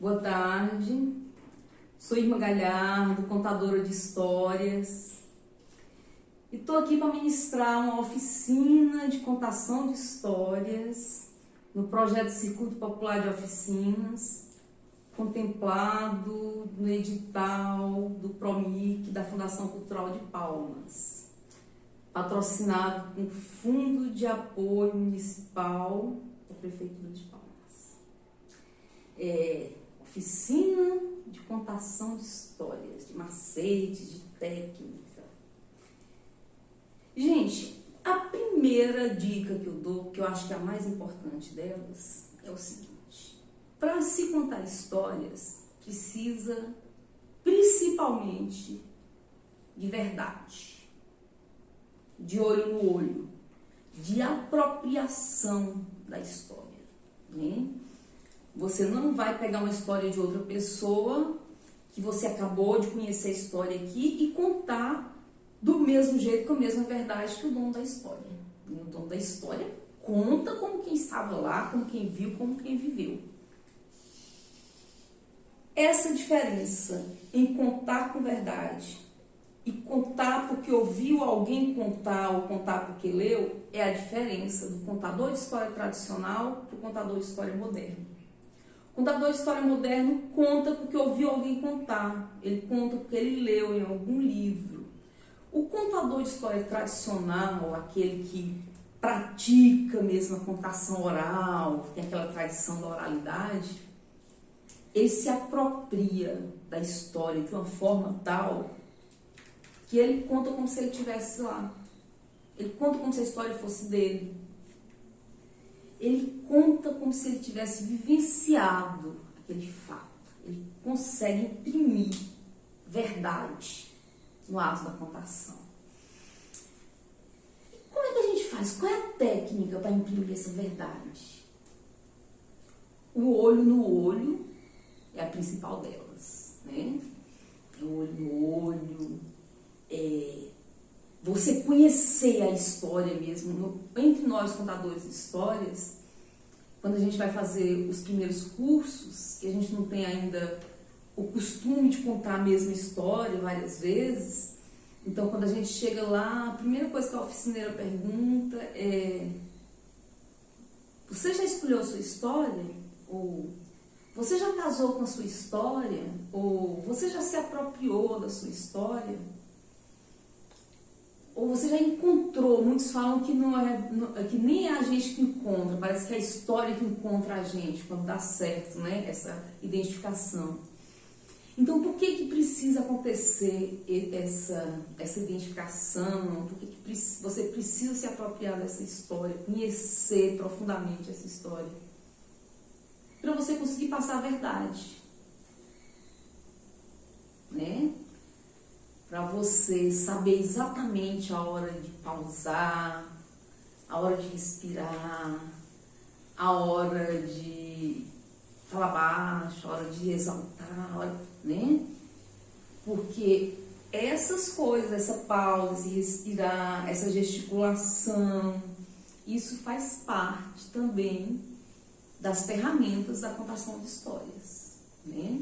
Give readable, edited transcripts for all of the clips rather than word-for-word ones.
Boa tarde, sou Irma Galhardo, contadora de histórias, e estou aqui para ministrar uma oficina de contação de histórias no projeto Circuito Popular de Oficinas, contemplado no edital do PROMIC da Fundação Cultural de Palmas, patrocinado com Fundo de Apoio Municipal da Prefeitura de Palmas. Oficina de contação de histórias, de macetes, de técnica. Gente, a primeira dica que eu dou, que eu acho que é a mais importante delas, é o seguinte: para se contar histórias, precisa principalmente de verdade, de olho no olho, de apropriação da história, né? Você não vai pegar uma história de outra pessoa que você acabou de conhecer a história aqui e contar do mesmo jeito, com a mesma verdade que o dono da história. O dono da história conta como quem estava lá, como quem viu, como quem viveu. Essa diferença em contar com verdade e contar porque ouviu alguém contar ou contar porque leu é a diferença do contador de história tradicional para o contador de história moderno. O contador de história moderno conta porque ouviu alguém contar, ele conta porque ele leu em algum livro. O contador de história tradicional, aquele que pratica mesmo a contação oral, tem aquela tradição da oralidade, ele se apropria da história de uma forma tal que ele conta como se ele estivesse lá. Ele conta como se a história fosse dele. Ele conta como se ele tivesse vivenciado aquele fato. Ele consegue imprimir verdade no ato da contação. E como é que a gente faz? Qual é a técnica para imprimir essa verdade? O olho no olho é a principal delas, né? É o olho no olho, você conhecer a história mesmo. Entre nós, contadores de histórias, quando a gente vai fazer os primeiros cursos, que a gente não tem ainda o costume de contar a mesma história várias vezes, então quando a gente chega lá, a primeira coisa que a oficineira pergunta é: você já escolheu a sua história? Ou você já casou com a sua história? Ou você já se apropriou da sua história? Ou você já encontrou? Muitos falam que que nem é a gente que encontra, parece que é a história que encontra a gente quando dá certo, né? Essa identificação. Então, por que precisa acontecer essa identificação? Por que você precisa se apropriar dessa história, conhecer profundamente essa história? Para você conseguir passar a verdade, né? Para você saber exatamente a hora de pausar, a hora de respirar, a hora de falar baixo, a hora de exaltar, a hora, né? Porque essas coisas, essa pausa, esse respirar, essa gesticulação, isso faz parte também das ferramentas da contação de histórias, né?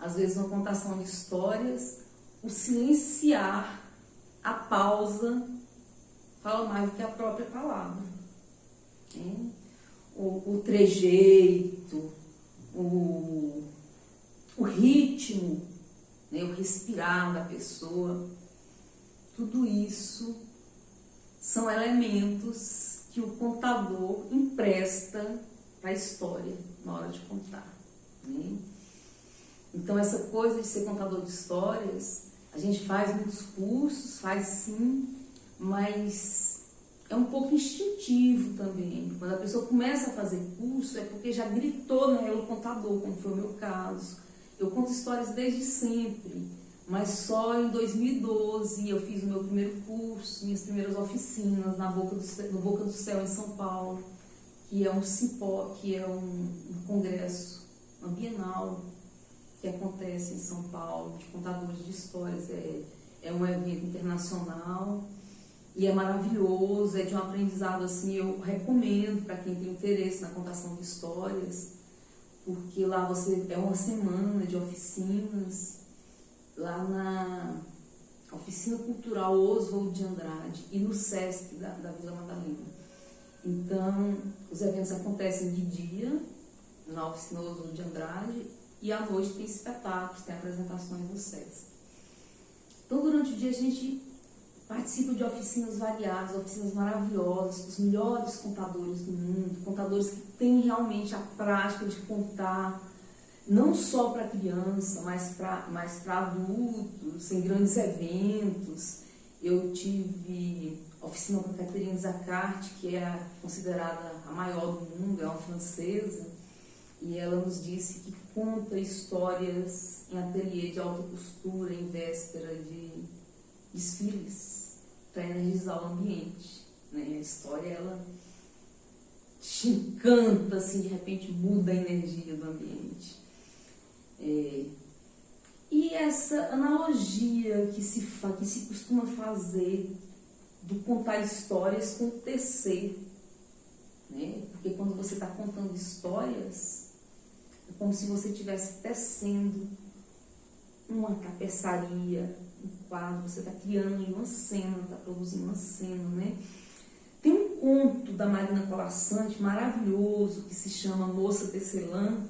Às vezes, na contação de histórias, o silenciar, a pausa, fala mais do que a própria palavra, né? O trejeito, o ritmo, né? O respirar da pessoa, tudo isso são elementos que o contador empresta para a história na hora de contar, né? Então, essa coisa de ser contador de histórias, a gente faz muitos cursos, faz sim, mas é um pouco instintivo também. Quando a pessoa começa a fazer curso, é porque já gritou nela o contador, como foi o meu caso. Eu conto histórias desde sempre, mas só em 2012 eu fiz o meu primeiro curso, minhas primeiras oficinas no Boca do Céu, em São Paulo, que é um congresso, uma bienal, que acontece em São Paulo, de contadores de histórias. É um evento internacional e é maravilhoso, é de um aprendizado assim, eu recomendo para quem tem interesse na contação de histórias, porque lá é uma semana de oficinas, lá na Oficina Cultural Oswald de Andrade e no Sesc da Vila Madalena. Então, os eventos acontecem de dia, na Oficina Oswald de Andrade, e à noite tem espetáculos, tem apresentações do Sesc. Então, durante o dia a gente participa de oficinas variadas, oficinas maravilhosas, com os melhores contadores do mundo, contadores que têm realmente a prática de contar, não só para criança, mas para adultos, em grandes eventos. Eu tive oficina com Catherine Zacarte, que é considerada a maior do mundo, é uma francesa, e ela nos disse que conta histórias em ateliê de alta costura, em véspera de desfiles, para energizar o ambiente, né? A história, ela te encanta, assim, de repente muda a energia do ambiente. E essa analogia que se costuma fazer do contar histórias com tecer, né? Porque quando você está contando histórias, é como se você estivesse tecendo uma tapeçaria, um quadro, você está criando uma cena, está produzindo uma cena, né? Tem um conto da Marina Colaçante maravilhoso que se chama Moça Tecelã,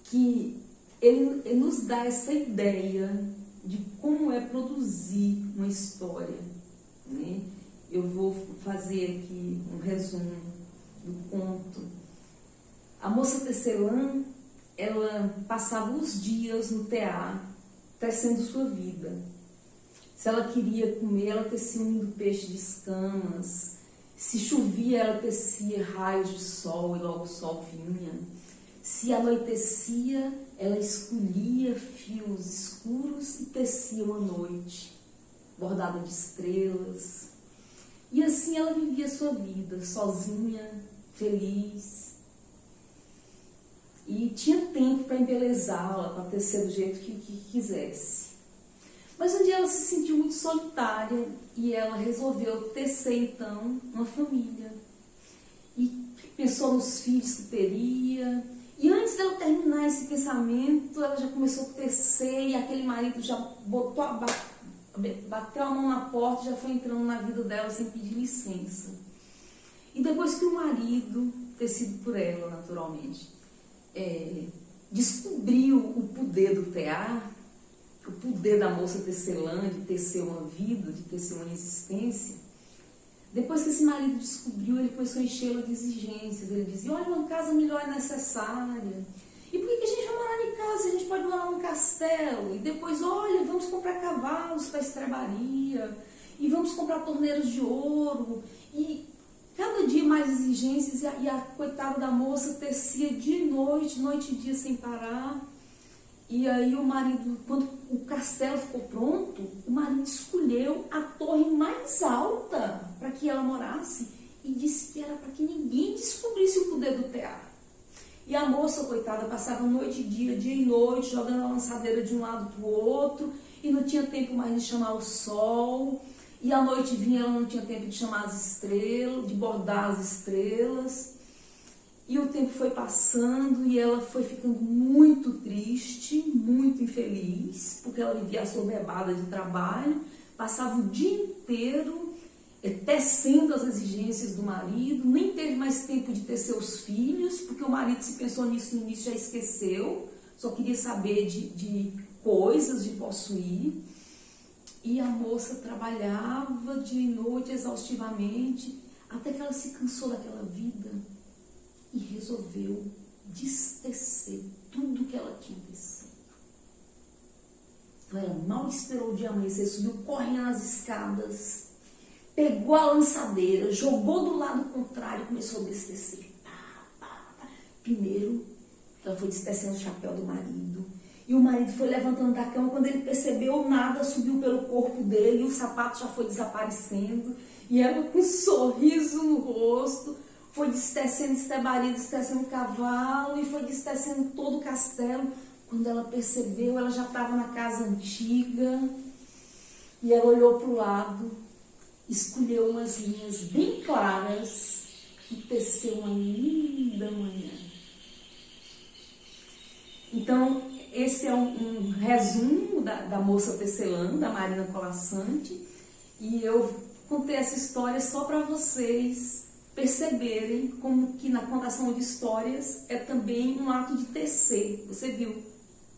que ele nos dá essa ideia de como é produzir uma história, né? Eu vou fazer aqui um resumo do conto. A Moça Tecelã, ela passava os dias no tear, tecendo sua vida. Se ela queria comer, ela tecia um lindo peixe de escamas. Se chovia, ela tecia raios de sol e logo o sol vinha. Se anoitecia, ela escolhia fios escuros e tecia uma noite, bordada de estrelas. E assim ela vivia sua vida, sozinha, feliz. E tinha tempo para embelezá-la, para tecer do jeito que quisesse. Mas um dia ela se sentiu muito solitária e ela resolveu tecer então uma família. E pensou nos filhos que teria. E antes dela terminar esse pensamento, ela já começou a tecer e aquele marido já bateu a mão na porta e já foi entrando na vida dela sem pedir licença. E depois que o marido, tecido por ela naturalmente, descobriu o poder do tear, o poder da moça tecelã de tecer uma vida, de tecer uma existência, depois que esse marido descobriu, ele começou a enchê-la de exigências. Ele dizia: olha, uma casa melhor é necessária. E por que a gente vai morar em casa? A gente pode morar num castelo. E depois, olha, vamos comprar cavalos para a estrebaria. E vamos comprar torneiros de ouro. E cada dia mais exigências. E a coitada da moça tecia dia e noite, noite e dia sem parar. E aí o marido, quando o castelo ficou pronto, o marido escolheu a torre mais alta para que ela morasse e disse que era para que ninguém descobrisse o poder do tear. E a moça, coitada, passava noite e dia e noite, jogando a lançadeira de um lado para o outro, e não tinha tempo mais de chamar o sol, e a noite vinha, ela não tinha tempo de chamar as estrelas, de bordar as estrelas. E o tempo foi passando e ela foi ficando muito triste, muito infeliz, porque ela vivia assoberbada de trabalho, passava o dia inteiro tecendo as exigências do marido, nem teve mais tempo de ter seus filhos, porque o marido, se pensou nisso no início, já esqueceu, só queria saber de coisas, de possuir. E a moça trabalhava dia e noite exaustivamente, até que ela se cansou daquela vida e resolveu destecer tudo que ela tinha tecido. Então ela mal esperou o dia amanhecer, subiu correndo as escadas, pegou a lançadeira, jogou do lado contrário e começou a destecer. Primeiro, ela foi destecendo o chapéu do marido. E o marido foi levantando da cama, quando ele percebeu, nada subiu pelo corpo dele, e o sapato já foi desaparecendo. E ela, com um sorriso no rosto, foi destecendo estrebaria, destecendo o cavalo, e foi destecendo todo o castelo. Quando ela percebeu, ela já estava na casa antiga, e ela olhou para o lado, escolheu umas linhas bem claras e teceu uma linda manhã. Então, esse é um resumo da Moça Tecelã, da Marina Colasanti, e eu contei essa história só para vocês perceberem como que na contação de histórias é também um ato de tecer. Você viu?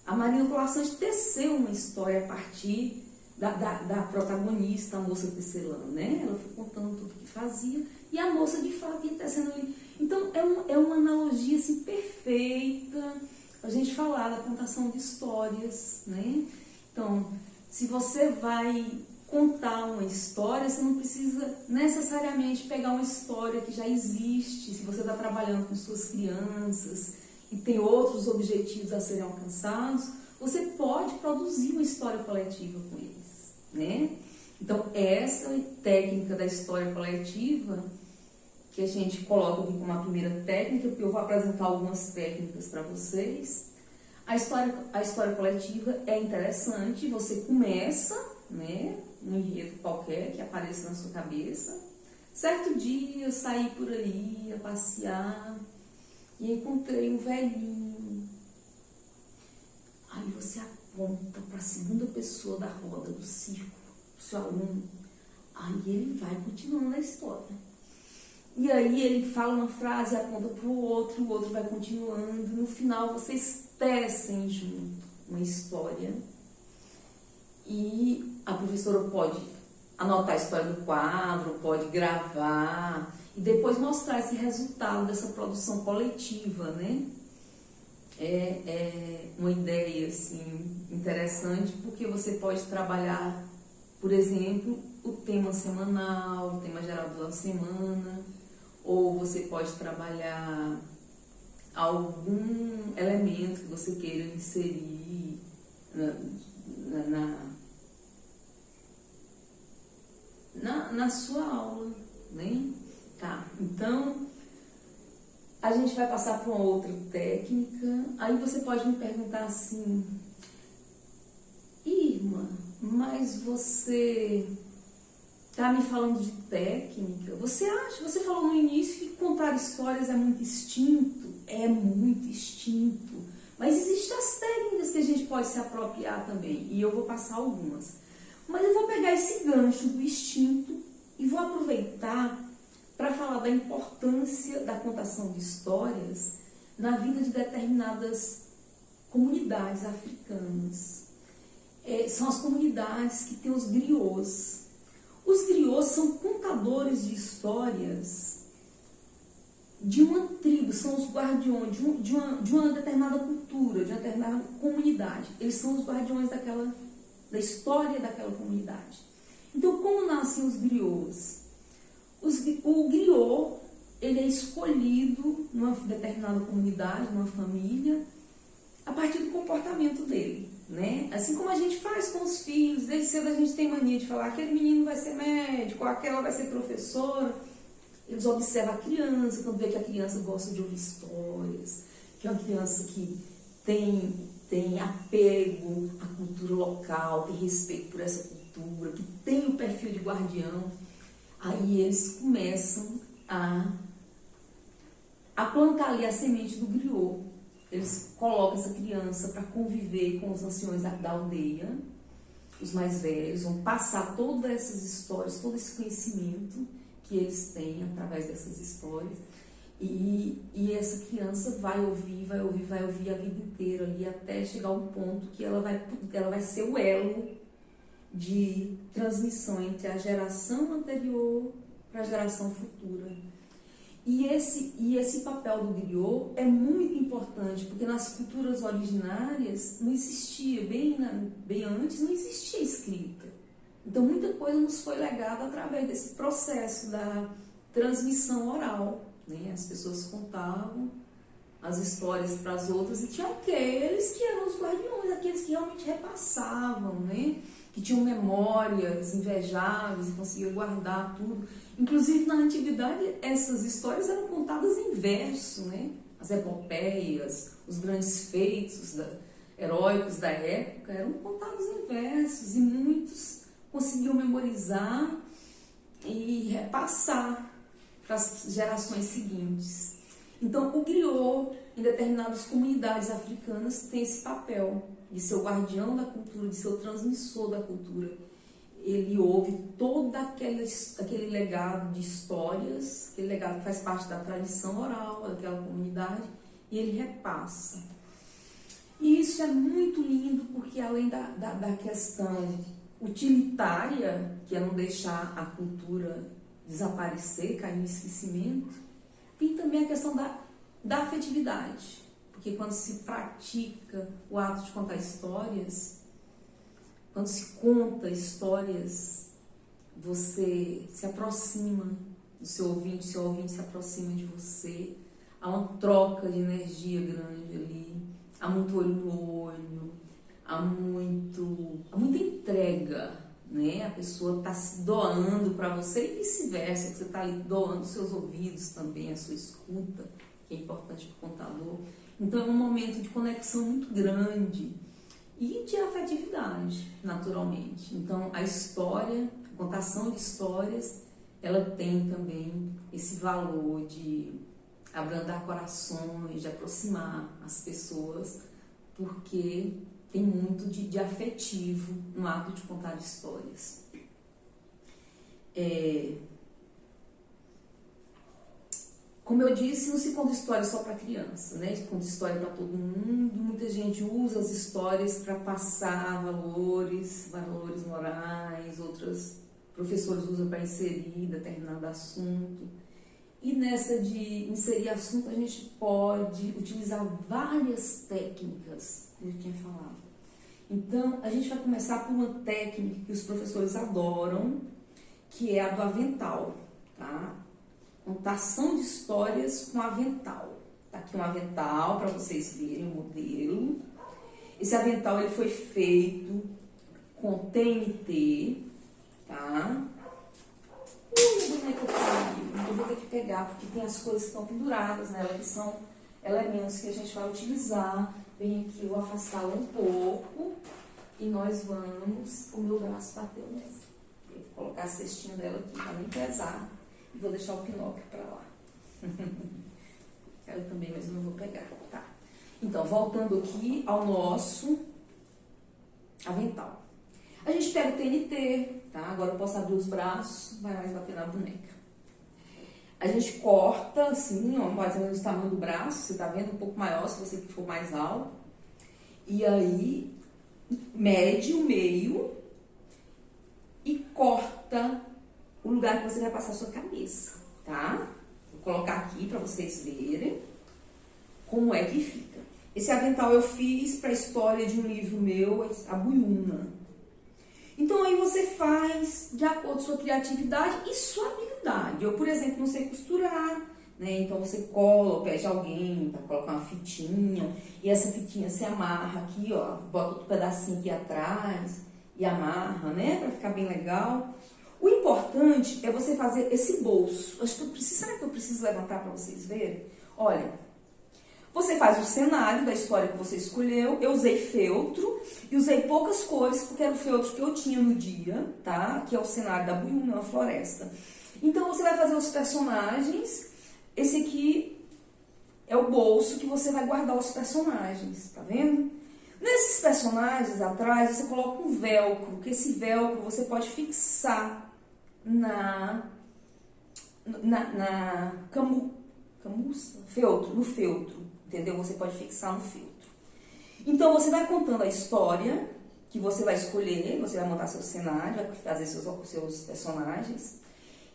A Marina Colasanti teceu uma história a partir da protagonista, a Moça Tecelã, né? Ela foi contando tudo que fazia e a moça de fato ia tecendo ali. Então é uma analogia assim, perfeita a gente falar da contação de histórias, né? Então, se você vai contar uma história, você não precisa necessariamente pegar uma história que já existe, se você está trabalhando com suas crianças e tem outros objetivos a serem alcançados, você pode produzir uma história coletiva com eles, né? Então, essa técnica da história coletiva, que a gente coloca aqui como a primeira técnica, porque eu vou apresentar algumas técnicas para vocês. A história coletiva é interessante, você começa, né, um enredo qualquer que apareça na sua cabeça. Certo dia eu saí por aí a passear e encontrei um velhinho. Aí você aponta para a segunda pessoa da roda do circo, o seu aluno. Aí ele vai continuando a história. E aí ele fala uma frase, aponta para o outro vai continuando. No final vocês tecem junto uma história. E a professora pode anotar a história do quadro, pode gravar e depois mostrar esse resultado dessa produção coletiva, né? É uma ideia assim, interessante, porque você pode trabalhar, por exemplo, o tema semanal, o tema geral da semana, ou você pode trabalhar algum elemento que você queira inserir na sua aula, né? Tá, então a gente vai passar para uma outra técnica. Aí você pode me perguntar assim: Irma, mas você tá me falando de técnica? Você falou no início que contar histórias é muito instinto. É muito instinto. Mas existem as técnicas que a gente pode se apropriar também. E eu vou passar algumas. Mas eu vou pegar esse gancho do instinto e vou aproveitar para falar da importância da contação de histórias na vida de determinadas comunidades africanas. São as comunidades que têm os griots. Os griots são contadores de histórias de uma tribo, são os guardiões de uma determinada cultura, de uma determinada comunidade. Eles são os guardiões da história daquela comunidade. Então, como nascem os griots? O griot, ele é escolhido numa determinada comunidade, numa família, a partir do comportamento dele, né? Assim como a gente faz com os filhos, desde cedo a gente tem mania de falar: aquele menino vai ser médico, aquela vai ser professora. Eles observam a criança, quando vê que a criança gosta de ouvir histórias, que é uma criança que tem apego à cultura local, tem respeito por essa cultura, que tem o perfil de guardião. Aí eles começam a plantar ali a semente do griot. Eles colocam essa criança para conviver com os anciões da aldeia, os mais velhos, vão passar todas essas histórias, todo esse conhecimento que eles têm através dessas histórias. E essa criança vai ouvir a vida inteira ali, até chegar a um ponto que ela vai ser o elo de transmissão entre a geração anterior para a geração futura. E esse papel do griot é muito importante, porque nas culturas originárias não existia, bem antes, não existia escrita. Então muita coisa nos foi legada através desse processo da transmissão oral, né? As pessoas contavam as histórias para as outras e tinha aqueles que eram os guardiões, aqueles que realmente repassavam, né? Que tinham memórias invejáveis e conseguiam guardar tudo. Inclusive, na antiguidade, essas histórias eram contadas em verso, né? As epopeias, os grandes feitos heróicos da época eram contados em versos e muitos conseguiam memorizar e repassar para as gerações seguintes. Então, o griot, em determinadas comunidades africanas tem esse papel de ser o guardião da cultura, de ser o transmissor da cultura. Ele ouve todo aquele legado de histórias, aquele legado que faz parte da tradição oral daquela comunidade, e ele repassa. E isso é muito lindo, porque além da questão utilitária, que é não deixar a cultura desaparecer, cair no esquecimento, tem também a questão da afetividade. Porque quando se pratica o ato de contar histórias, quando se conta histórias, você se aproxima do seu ouvinte se aproxima de você, há uma troca de energia grande ali, há muito olho no olho, há muita entrega, né? A pessoa está se doando para você e vice-versa, você está ali doando seus ouvidos também, a sua escuta, que é importante para o contador. Então é um momento de conexão muito grande e de afetividade, naturalmente. Então a história, a contação de histórias, ela tem também esse valor de abrandar corações, de aproximar as pessoas, porque tem muito de afetivo no ato de contar histórias. Como eu disse, não se conta história só para criança, né? Se conta história para todo mundo. Muita gente usa as histórias para passar valores morais, outros professores usam para inserir determinado assunto. E nessa de inserir assunto, a gente pode utilizar várias técnicas, como eu tinha falado. Então, a gente vai começar por uma técnica que os professores adoram, que é a do avental, tá? Contação de histórias com avental. Tá aqui um avental para vocês verem o modelo. Esse avental ele foi feito com TNT, tá? Eu vou ter que pegar, porque tem as coisas que estão penduradas nela, que são elementos que a gente vai utilizar. Bem aqui, eu vou afastá-la um pouco e nós vamos, o meu braço bateu nessa. Eu vou colocar a cestinha dela aqui para nem pesar e vou deixar o Pinóquio para lá. Quero também, mas eu não vou pegar, tá? Então, voltando aqui ao nosso avental. A gente pega o TNT, tá? Agora eu posso abrir os braços, vai mais bater na boneca. A gente corta assim, ó, mais ou menos o tamanho do braço, você tá vendo? Um pouco maior se você for mais alto. E aí, mede o meio e corta o lugar que você vai passar a sua cabeça, tá? Vou colocar aqui para vocês verem como é que fica. Esse avental eu fiz para a história de um livro meu, A Buiúna. Então aí você faz de acordo com sua criatividade e sua habilidade. Eu, por exemplo, não sei costurar, né? Então você cola ou pede alguém para colocar uma fitinha e essa fitinha se amarra aqui, ó, bota outro pedacinho aqui atrás e amarra, né? Para ficar bem legal. O importante é você fazer esse bolso. Será que eu preciso levantar para vocês verem? Olha, você faz o cenário da história que você escolheu. Eu usei feltro e usei poucas cores, porque era o feltro que eu tinha no dia, tá? Que é o cenário da Buiúna, uma floresta. Então, você vai fazer os personagens. Esse aqui é o bolso que você vai guardar os personagens, tá vendo? Nesses personagens atrás, você coloca um velcro, que esse velcro você pode fixar no feltro, entendeu? Você pode fixar no feltro. Então, você vai contando a história que você vai escolher, você vai montar seu cenário, vai fazer seus personagens.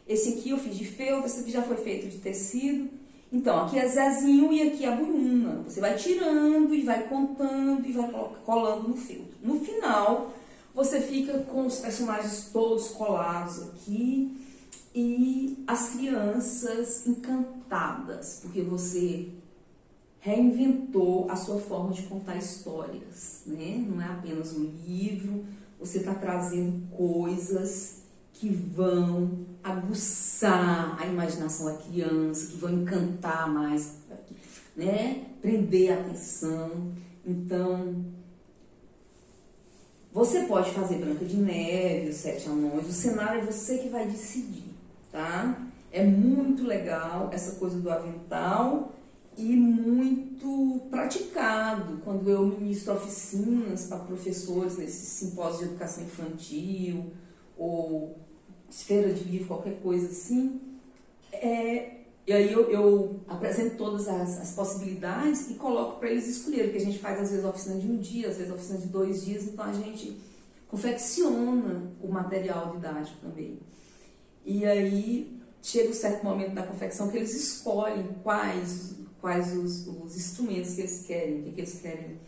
Esse aqui eu fiz de feltro, esse aqui já foi feito de tecido. Então, aqui é Zezinho e aqui é a Buiúna. Você vai tirando e vai contando e vai colando no feltro. No final, você fica com os personagens todos colados aqui e as crianças encantadas, porque você reinventou a sua forma de contar histórias, né? Não é apenas um livro, você está trazendo coisas que vão aguçar a imaginação da criança, que vão encantar mais, né? Prender a atenção. Então, você pode fazer Branca de Neve, Os Sete Anões, o cenário é você que vai decidir, tá? É muito legal essa coisa do avental e muito praticado quando eu ministro oficinas para professores nesses simpósios de educação infantil ou esfera de livro, qualquer coisa assim. E aí eu apresento todas as possibilidades e coloco para eles escolherem, porque a gente faz às vezes oficina de um dia, às vezes oficina de 2 dias, então a gente confecciona o material didático também. E aí chega um certo momento da confecção que eles escolhem quais os instrumentos que eles querem, o que eles querem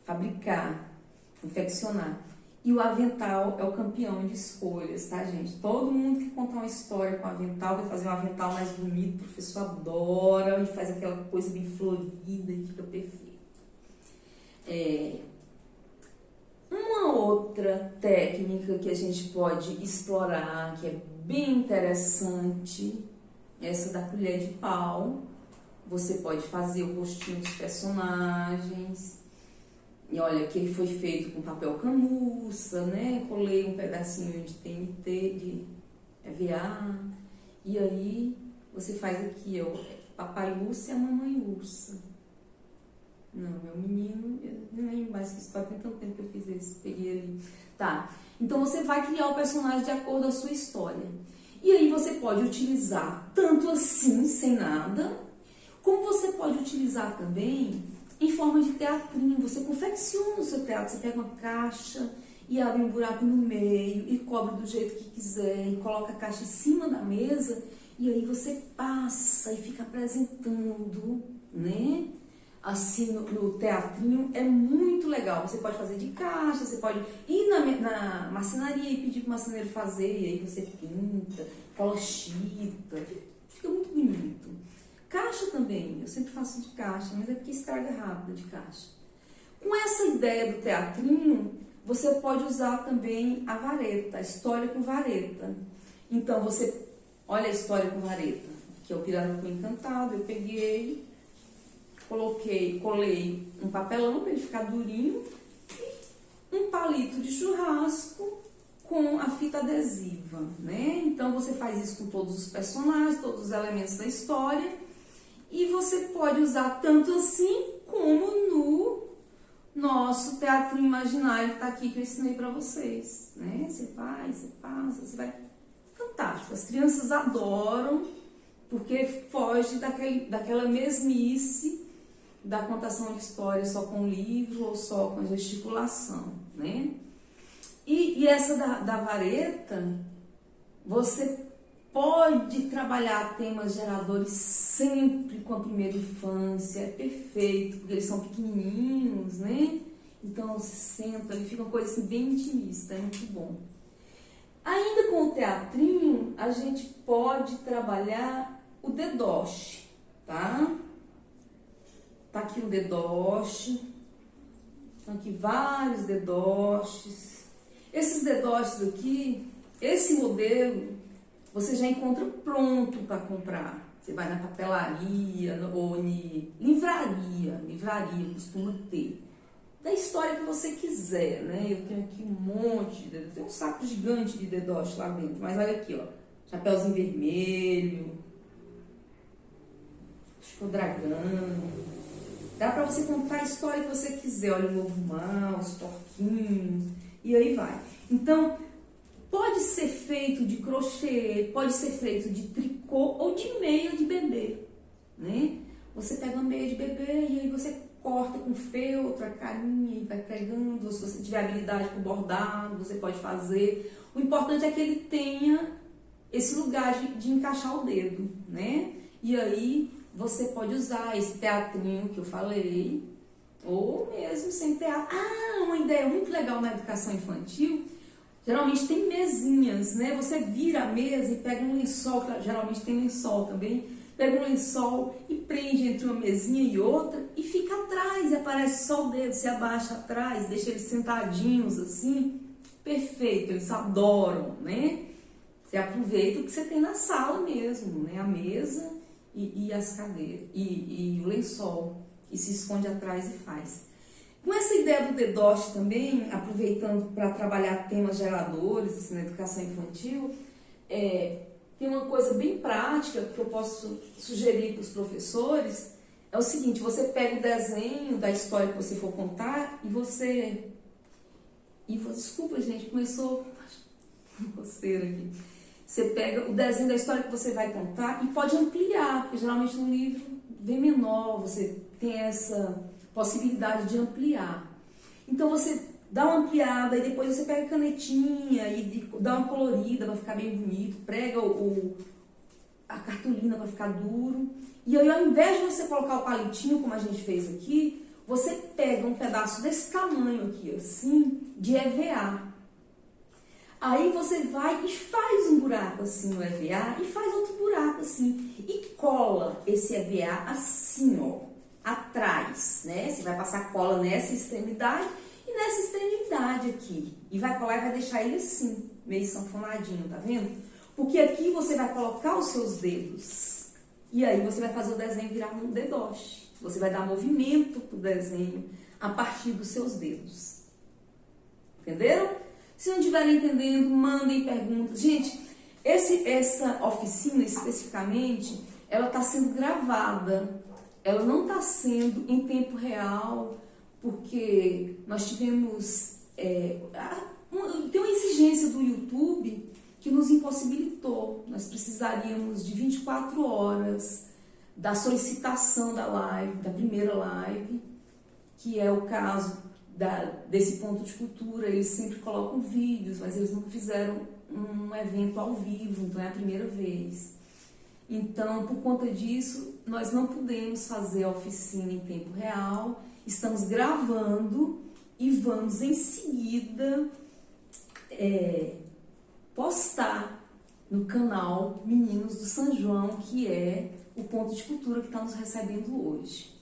fabricar, confeccionar. E o avental é o campeão de escolhas, tá, gente? Todo mundo que contar uma história com avental, vai fazer um avental mais bonito, o professor adora e faz aquela coisa bem florida e fica perfeito. Uma outra técnica que a gente pode explorar, que é bem interessante, essa da colher de pau. Você pode fazer o rostinho dos personagens. E olha, que ele foi feito com papel camuça, né? Colei um pedacinho de TNT, de EVA. E aí você faz aqui, ó, papai urso e a mamãe ursa. Não, é o menino, eu não lembro mais que isso, faz tanto tempo que eu fiz isso, peguei ali. Tá, então você vai criar o personagem de acordo com a sua história. E aí você pode utilizar tanto assim, sem nada, como você pode utilizar também em forma de teatrinho. Você confecciona o seu teatro, você pega uma caixa e abre um buraco no meio e cobre do jeito que quiser e coloca a caixa em cima da mesa e aí você passa e fica apresentando, né? Assim, no teatrinho é muito legal. Você pode fazer de caixa, você pode ir na marcenaria e pedir para o marceneiro fazer, e aí você pinta, cola chita, fica muito bonito. Caixa também, eu sempre faço de caixa, mas é porque estraga rápido de caixa. Com essa ideia do teatrinho, você pode usar também a vareta, a história com vareta. Então você, olha a história com vareta, que é o Pirarucu Encantado, eu peguei, colei um papelão para ele ficar durinho e um palito de churrasco com a fita adesiva, né? Então você faz isso com todos os personagens, todos os elementos da história e você pode usar tanto assim como no nosso teatrinho imaginário que tá aqui que eu ensinei para vocês, né? Você vai, você passa, você vai... Fantástico, as crianças adoram porque foge daquela mesmice da contação de história só com livro ou só com gesticulação, né? E essa da vareta, você pode trabalhar temas geradores sempre com a primeira infância, é perfeito, porque eles são pequenininhos, né? Então se senta ali, fica uma coisa assim bem intimista, é muito bom. Ainda com o teatrinho, a gente pode trabalhar o dedoche, tá? Tá aqui o dedoche, estão aqui vários dedoches. Esses dedoches aqui, esse modelo, você já encontra pronto para comprar. Você vai na papelaria ou em livraria costuma ter. Da história que você quiser, né? Eu tenho aqui um monte de dedoche, tem um saco gigante de dedoche lá dentro, mas olha aqui, ó, chapéuzinho vermelho, acho que é o dragão. Dá para você contar a história que você quiser, olha o lobo mau, os porquinhos, e aí vai. Então, pode ser feito de crochê, pode ser feito de tricô ou de meia de bebê, né? Você pega uma meia de bebê e aí você corta com feltro, a carinha e vai pregando. Se você tiver habilidade com bordado, você pode fazer. O importante é que ele tenha esse lugar de encaixar o dedo, né? E aí você pode usar esse teatrinho que eu falei, ou mesmo sem teatro. Ah, uma ideia muito legal na educação infantil, geralmente tem mesinhas, né? Você vira a mesa e pega um lençol, geralmente tem lençol também, pega um lençol e prende entre uma mesinha e outra e fica atrás, e aparece só o dedo, se abaixa atrás, deixa eles sentadinhos assim, perfeito, eles adoram, né? Você aproveita o que você tem na sala mesmo, né? A mesa e as cadeiras, e o lençol, e se esconde atrás e faz. Com essa ideia do dedoche também, aproveitando para trabalhar temas geradores assim, na educação infantil, tem uma coisa bem prática que eu posso sugerir para os professores, É o seguinte, você pega o desenho da história que você for contar desculpa, gente, começou coceira aqui. Você pega o desenho da história que você vai contar e pode ampliar, porque geralmente no livro vem menor, você tem essa possibilidade de ampliar. Então você dá uma ampliada e depois você pega a canetinha e dá uma colorida para ficar bem bonito, prega a cartolina para ficar duro. E aí, ao invés de você colocar o palitinho, como a gente fez aqui, você pega um pedaço desse tamanho aqui, assim, de EVA. Aí você vai e faz um buraco assim no EVA e faz outro buraco assim. E cola esse EVA assim, ó, atrás, né? Você vai passar cola nessa extremidade e nessa extremidade aqui. E vai colar e vai deixar ele assim, meio sanfonadinho, tá vendo? Porque aqui você vai colocar os seus dedos. E aí você vai fazer o desenho virar um dedoche. Você vai dar movimento pro desenho a partir dos seus dedos. Entenderam? Se não estiverem entendendo, mandem perguntas. Gente, essa oficina especificamente, ela está sendo gravada. Ela não está sendo em tempo real, porque nós tivemos... tem uma exigência do YouTube que nos impossibilitou. Nós precisaríamos de 24 horas da solicitação da live, da primeira live, que é o caso desse ponto de cultura. Eles sempre colocam vídeos, mas eles nunca fizeram um evento ao vivo, então é a primeira vez. Então, por conta disso, nós não pudemos fazer a oficina em tempo real, estamos gravando e vamos em seguida postar no canal Meninos do São João, que é o ponto de cultura que está nos recebendo hoje.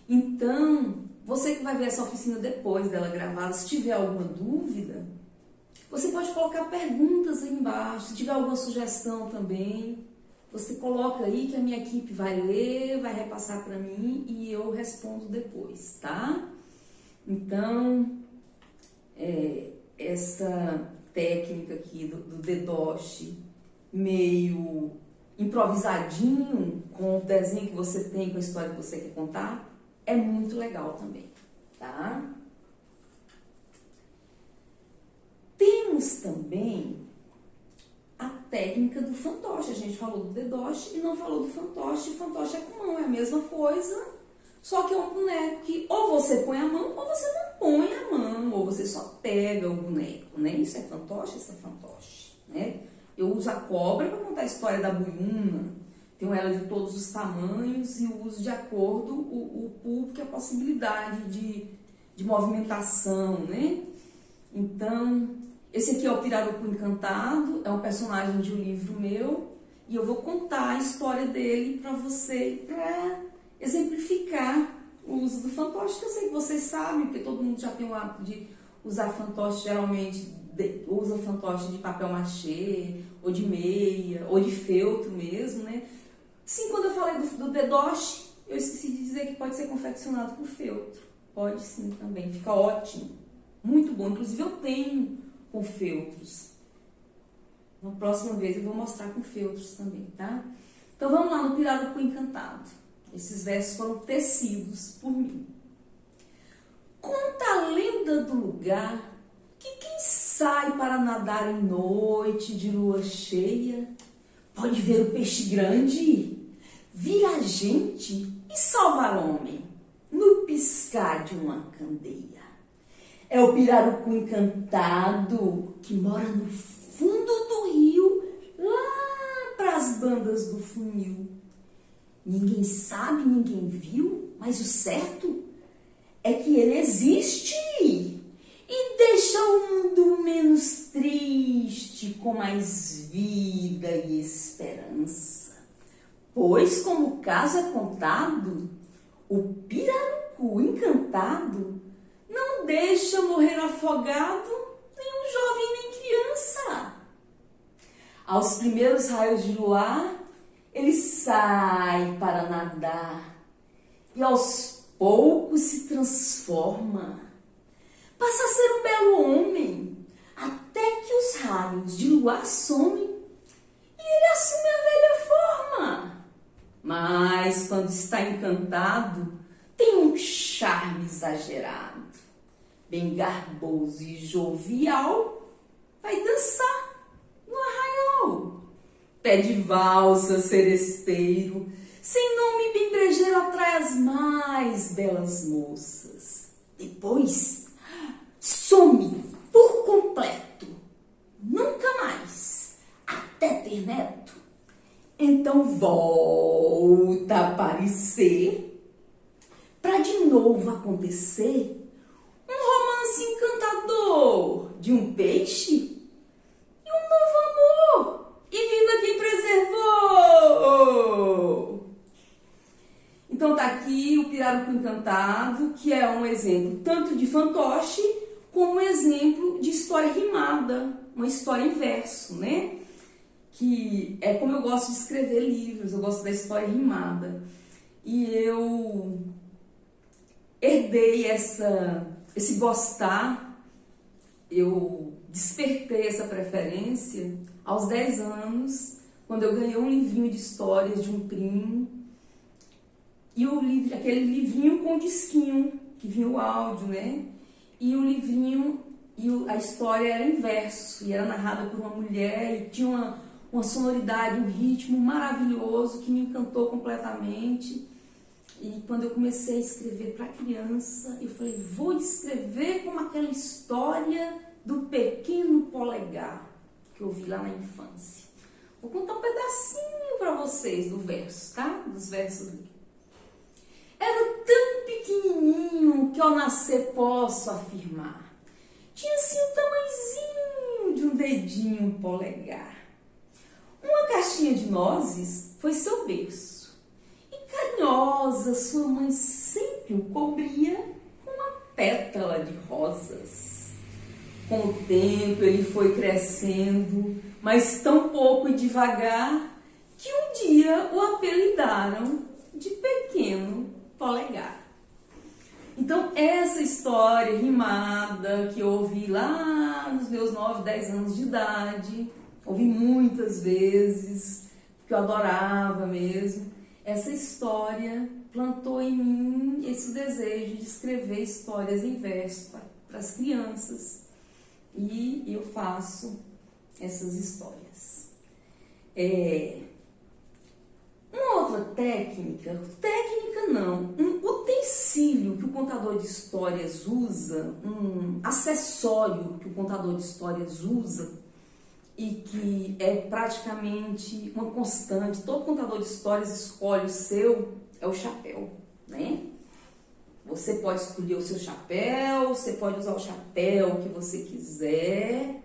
Então, você que vai ver essa oficina depois dela gravada, se tiver alguma dúvida, você pode colocar perguntas aí embaixo. Se tiver alguma sugestão também, você coloca aí que a minha equipe vai ler, vai repassar para mim e eu respondo depois, tá? Então, essa técnica aqui do dedoche meio improvisadinho, com o desenho que você tem, com a história que você quer contar, é muito legal também, tá? Temos também a técnica do fantoche. A gente falou do dedoche e não falou do fantoche. O fantoche é com mão, é a mesma coisa, só que é um boneco que ou você põe a mão ou você não põe a mão, ou você só pega o boneco, né? Isso é fantoche, isso é fantoche, né? Eu uso a cobra para contar a história da Buiúna. Tenho ela de todos os tamanhos e uso de acordo o público e a possibilidade de movimentação, né? Então, esse aqui é o Pirarucu Encantado, é um personagem de um livro meu, e eu vou contar a história dele para você, para exemplificar o uso do fantoche, que eu sei que vocês sabem, porque todo mundo já tem o hábito de usar fantoche, geralmente usa fantoche de papel machê, ou de meia, ou de feltro mesmo, né? Sim, quando eu falei do dedoche, eu esqueci de dizer que pode ser confeccionado com feltro. Pode sim também, fica ótimo, muito bom. Inclusive eu tenho com feltros. Na próxima vez eu vou mostrar com feltros também, tá? Então vamos lá no Pirarucu Encantado. Esses versos foram tecidos por mim. Conta a lenda do lugar que quem sai para nadar em noite de lua cheia pode ver o peixe grande, vir a gente e salvar o homem no piscar de uma candeia. É o Pirarucu Encantado que mora no fundo do rio, lá para as bandas do funil. Ninguém sabe, ninguém viu, mas o certo é que ele existe e deixa o mundo menos triste, com mais vida e esperança. Pois, como o caso é contado, o Pirarucu Encantado não deixa morrer afogado nem um jovem nem criança. Aos primeiros raios de luar, ele sai para nadar e aos poucos se transforma. Passa a ser um belo homem, até que os raios de luar somem e ele assume a velha forma. mas quando está encantado, tem um charme exagerado. Bem garboso e jovial, vai dançar no arraial. Pé de valsa, seresteiro, sem nome bem brejeiro, atrai as mais belas moças. Depois, some por completo, nunca mais, até ter neto. Então volta a aparecer, para de novo acontecer um romance encantador de um peixe e um novo amor e vida que preservou. Então tá aqui o Pirarucu Encantado, que é um exemplo tanto de fantoche como um exemplo de história rimada, uma história em verso, né? Que é como eu gosto de escrever livros, eu gosto da história rimada. E eu herdei esse gostar, eu despertei essa preferência aos 10 anos, quando eu ganhei um livrinho de histórias de um primo, e aquele livrinho com disquinho, que vinha o áudio, né? E o livrinho, a história era em verso, e era narrada por uma mulher, e tinha uma sonoridade, um ritmo maravilhoso que me encantou completamente. E quando eu comecei a escrever para criança, eu falei, vou escrever como aquela história do pequeno polegar que eu vi lá na infância. Vou contar um pedacinho para vocês do verso, tá? Dos versos ali. Era tão pequenininho que ao nascer posso afirmar. Tinha assim o tamanhozinho de um dedinho polegar. Uma caixinha de nozes foi seu berço. Carinhosa, sua mãe sempre o cobria com uma pétala de rosas. Com o tempo ele foi crescendo, mas tão pouco e devagar, que um dia o apelidaram de pequeno polegar. Então essa história rimada que eu ouvi lá nos meus 9, 10 anos de idade, ouvi muitas vezes, porque eu adorava mesmo. Essa história plantou em mim esse desejo de escrever histórias em verso para as crianças. E eu faço essas histórias. Uma outra técnica não, um utensílio que o contador de histórias usa, um acessório que o contador de histórias usa, e que é praticamente uma constante, todo contador de histórias escolhe o seu, é o chapéu, né? Você pode escolher o seu chapéu, você pode usar o chapéu que você quiser,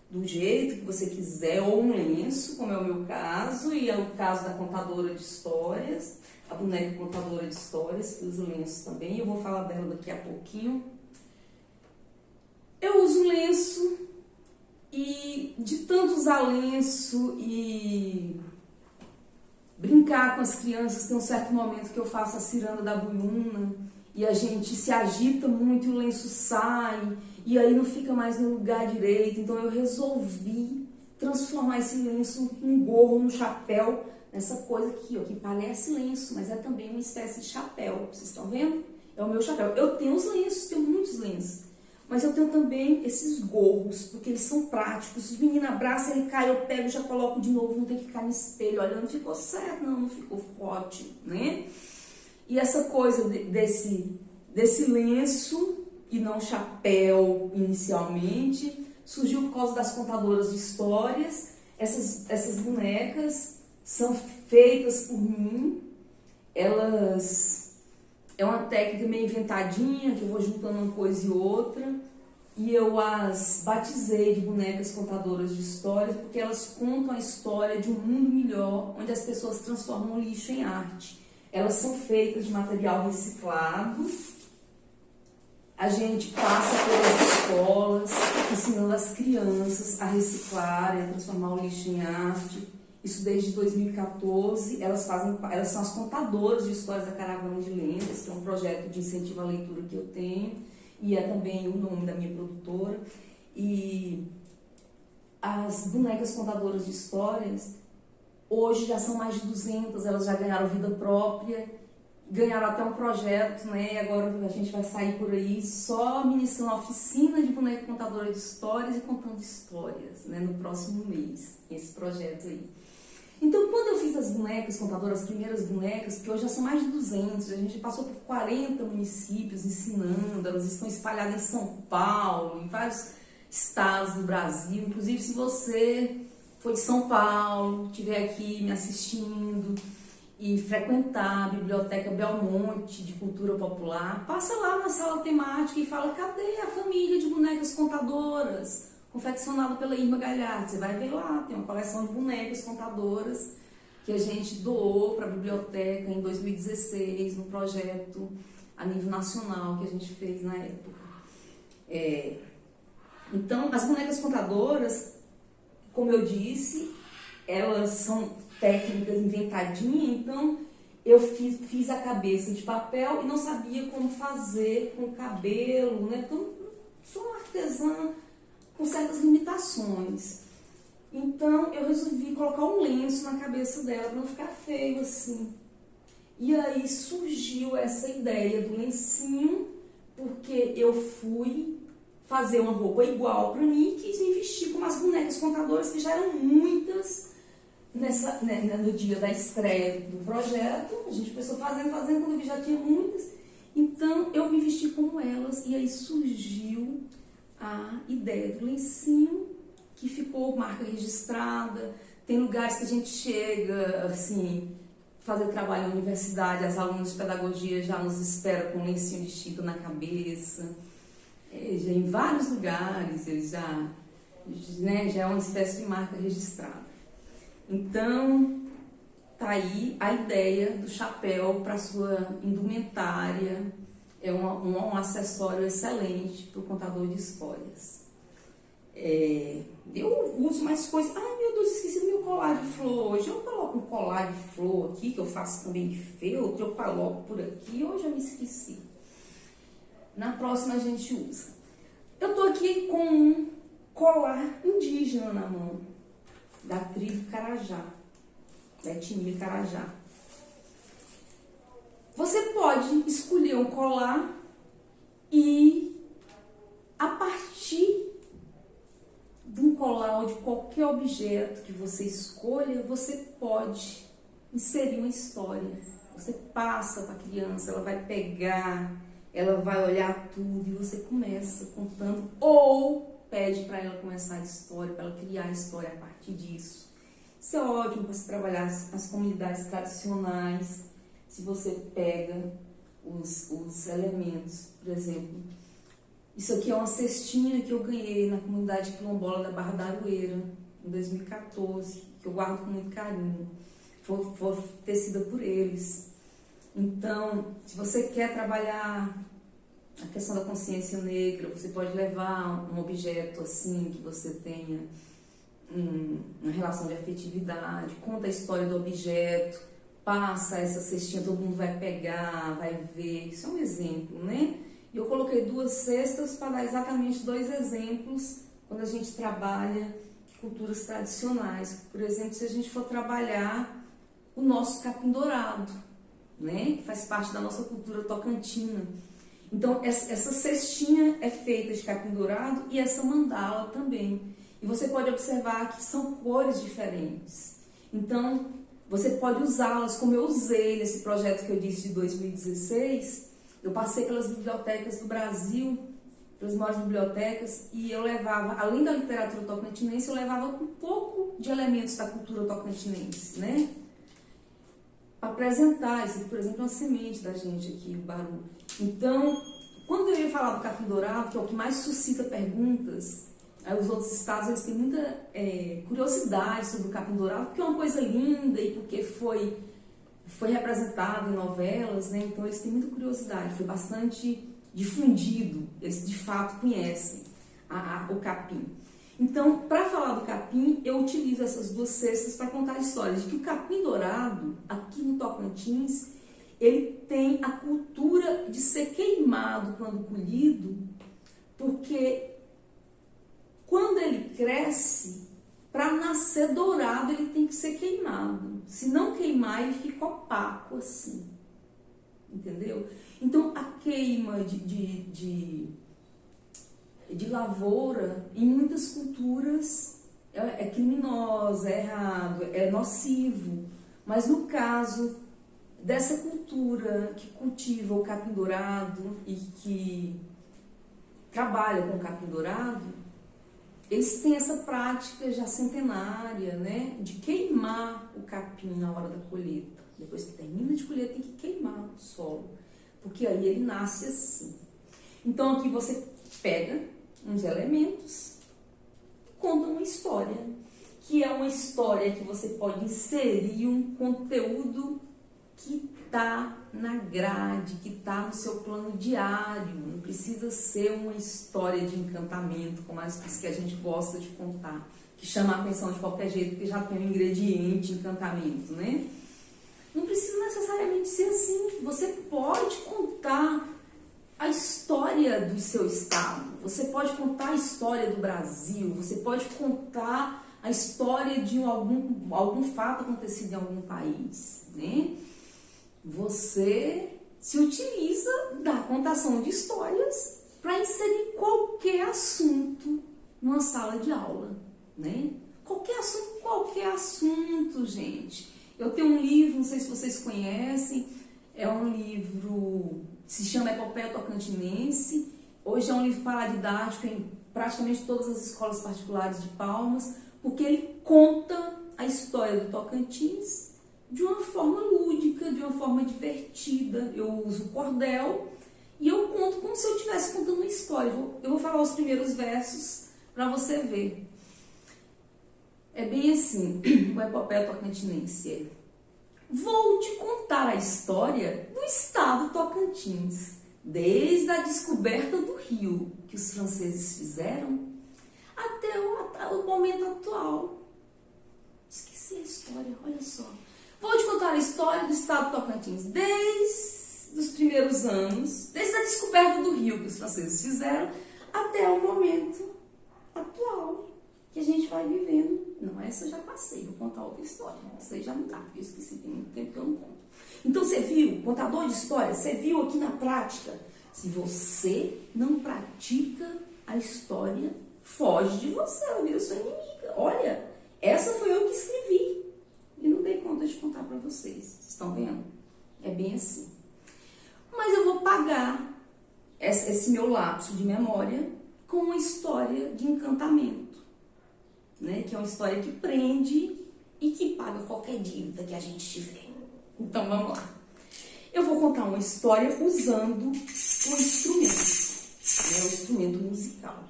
do jeito que você quiser, ou um lenço, como é o meu caso, e é o caso da contadora de histórias, a boneca contadora de histórias, que usa lenço também, eu vou falar dela daqui a pouquinho. Eu uso um lenço. E de tanto usar lenço e brincar com as crianças, tem um certo momento que eu faço a ciranda da buiuna e a gente se agita muito e o lenço sai e aí não fica mais no lugar direito. Então eu resolvi transformar esse lenço num gorro, num chapéu, nessa coisa aqui, ó, que parece lenço, mas é também uma espécie de chapéu. Vocês estão vendo? É o meu chapéu. Eu tenho os lenços, tenho muitos lenços. Mas eu tenho também esses gorros, porque eles são práticos. Se o menino abraça, ele cai, eu pego, já coloco de novo, não tem que ficar no espelho olhando, ficou certo, não ficou ótimo, né? E essa coisa desse lenço, e não chapéu inicialmente, surgiu por causa das contadoras de histórias. Essas bonecas são feitas por mim, elas... É uma técnica meio inventadinha, que eu vou juntando uma coisa e outra, e eu as batizei de bonecas contadoras de histórias, porque elas contam a história de um mundo melhor, onde as pessoas transformam o lixo em arte. Elas são feitas de material reciclado, a gente passa pelas escolas, ensinando as crianças a reciclarem, a transformar o lixo em arte. Isso desde 2014, elas são as contadoras de histórias da Caravana de Lendas, que é um projeto de incentivo à leitura que eu tenho, e é também o nome da minha produtora. E as bonecas contadoras de histórias, Hoje já são mais de 200, elas já ganharam vida própria, ganharam até um projeto, né? Agora a gente vai sair por aí só ministrando a oficina de boneca contadora de histórias e contando histórias, né? No próximo mês, esse projeto aí. Então, quando eu fiz as bonecas contadoras, as primeiras bonecas, porque hoje já são mais de 200, a gente passou por 40 municípios ensinando, elas estão espalhadas em São Paulo, em vários estados do Brasil. Inclusive, se você for de São Paulo, estiver aqui me assistindo e frequentar a Biblioteca Belmonte de Cultura Popular, passa lá na sala temática e fala: cadê a família de bonecas contadoras? Confeccionado pela Irma Galhardo. Você vai ver lá, tem uma coleção de bonecas contadoras que a gente doou para a biblioteca em 2016, no projeto a nível nacional que a gente fez na época. Então, as bonecas contadoras, como eu disse, elas são técnicas inventadinhas, então eu fiz a cabeça de papel e não sabia como fazer com o cabelo, né? Então, sou uma artesã com certas limitações. Então, eu resolvi colocar um lenço na cabeça dela para não ficar feio assim. E aí surgiu essa ideia do lencinho, porque eu fui fazer uma roupa igual para mim e quis me vestir como as bonecas contadoras, que já eram muitas no dia da estreia do projeto. A gente começou fazendo, quando eu vi já tinha muitas. Então, eu me vesti como elas e aí surgiu a ideia do lencinho, que ficou marca registrada. Tem lugares que a gente chega, assim, fazer trabalho na universidade, as alunas de pedagogia já nos esperam com um lencinho de chita na cabeça. Já em vários lugares, ele já é uma espécie de marca registrada. Então, tá aí a ideia do chapéu para sua indumentária. É um acessório excelente para o contador de histórias. Eu uso mais coisas. Ai, meu Deus, esqueci do meu colar de flor. Hoje eu coloco um colar de flor aqui, que eu faço também de feltro, eu coloco por aqui. Hoje eu me esqueci. Na próxima a gente usa. Eu tô aqui com um colar indígena na mão, da tribo Carajá, da etnia Carajá. Você pode escolher um colar e, a partir de um colar ou de qualquer objeto que você escolha, você pode inserir uma história. Você passa para a criança, ela vai pegar, ela vai olhar tudo e você começa contando, ou pede para ela começar a história, para ela criar a história a partir disso. Isso é ótimo para se trabalhar as comunidades tradicionais. Se você pega os elementos, por exemplo, isso aqui é uma cestinha que eu ganhei na comunidade quilombola da Barra da Aroeira, em 2014, que eu guardo com muito carinho. Foi tecida por eles. Então, se você quer trabalhar a questão da consciência negra, você pode levar um objeto assim, que você tenha uma relação de afetividade, conta a história do objeto, passa essa cestinha, todo mundo vai pegar, vai ver. Isso é um exemplo, né? E eu coloquei 2 cestas para dar exatamente 2 exemplos quando a gente trabalha culturas tradicionais. Por exemplo, se a gente for trabalhar o nosso capim dourado, né? Que faz parte da nossa cultura tocantina. Então, essa cestinha é feita de capim dourado e essa mandala também. E você pode observar que são cores diferentes. Então, você pode usá-las como eu usei nesse projeto que eu disse de 2016. Eu passei pelas bibliotecas do Brasil, pelas maiores bibliotecas, e eu levava, além da literatura tocantinense, eu levava um pouco de elementos da cultura tocantinense, né? Para apresentar. Isso aqui, por exemplo, é uma semente da gente aqui, o Baru. Então, quando eu ia falar do capim dourado, que é o que mais suscita perguntas, aí os outros estados eles têm muita curiosidade sobre o capim dourado, porque é uma coisa linda e porque foi representado em novelas, né? Então eles têm muita curiosidade, foi bastante difundido, eles de fato conhecem o capim. Então, para falar do capim, eu utilizo essas 2 cestas para contar a história de que o capim dourado, aqui no Tocantins, ele tem a cultura de ser queimado quando colhido, porque quando ele cresce, para nascer dourado, ele tem que ser queimado. Se não queimar, ele fica opaco assim. Entendeu? Então, a queima de lavoura, em muitas culturas, é criminosa, é errado, é nocivo. Mas no caso dessa cultura que cultiva o capim dourado e que trabalha com o capim dourado, eles têm essa prática já centenária, né, de queimar o capim na hora da colheita. Depois que termina de colher, tem que queimar o solo, porque aí ele nasce assim. Então aqui você pega uns elementos e conta uma história, que é uma história que você pode inserir um conteúdo que está na grade, que está no seu plano diário. Não precisa ser uma história de encantamento, como as que a gente gosta de contar, que chama a atenção de qualquer jeito, porque já tem um ingrediente encantamento, né? Não precisa necessariamente ser assim. Você pode contar a história do seu estado, você pode contar a história do Brasil, você pode contar a história de algum fato acontecido em algum país, né? Você se utiliza da contação de histórias para inserir qualquer assunto numa sala de aula, né? Qualquer assunto, gente. Eu tenho um livro, não sei se vocês conhecem, é um livro que se chama Epopeia Tocantinense. Hoje é um livro paradidático em praticamente todas as escolas particulares de Palmas, porque ele conta a história do Tocantins de uma forma lúdica, de uma forma divertida. Eu uso cordel e eu conto como se eu estivesse contando uma história. Eu vou falar os primeiros versos para você ver. É bem assim, o Epopeia Tocantinense. Vou te contar a história do estado Tocantins, desde a descoberta do rio que os franceses fizeram até o momento atual. Esqueci a história, olha só. Vou te contar a história do estado Tocantins, desde os primeiros anos, desde a descoberta do rio que os franceses fizeram, até o momento atual que a gente vai vivendo. Não, essa eu já passei, vou contar outra história. Essa aí já não dá, porque eu esqueci, tem muito tempo que eu não conto. Então você viu, contador de história, você viu aqui na prática. Se você não pratica a história, foge de você, ela vira sua inimiga. Olha, essa foi eu que escrevi e não dei conta de contar para vocês. Vocês estão vendo? É bem assim. Mas eu vou pagar esse meu lapso de memória com uma história de encantamento, né? Que é uma história que prende e que paga qualquer dívida que a gente tiver. Então vamos lá. Eu vou contar uma história usando um instrumento, né? Um instrumento musical.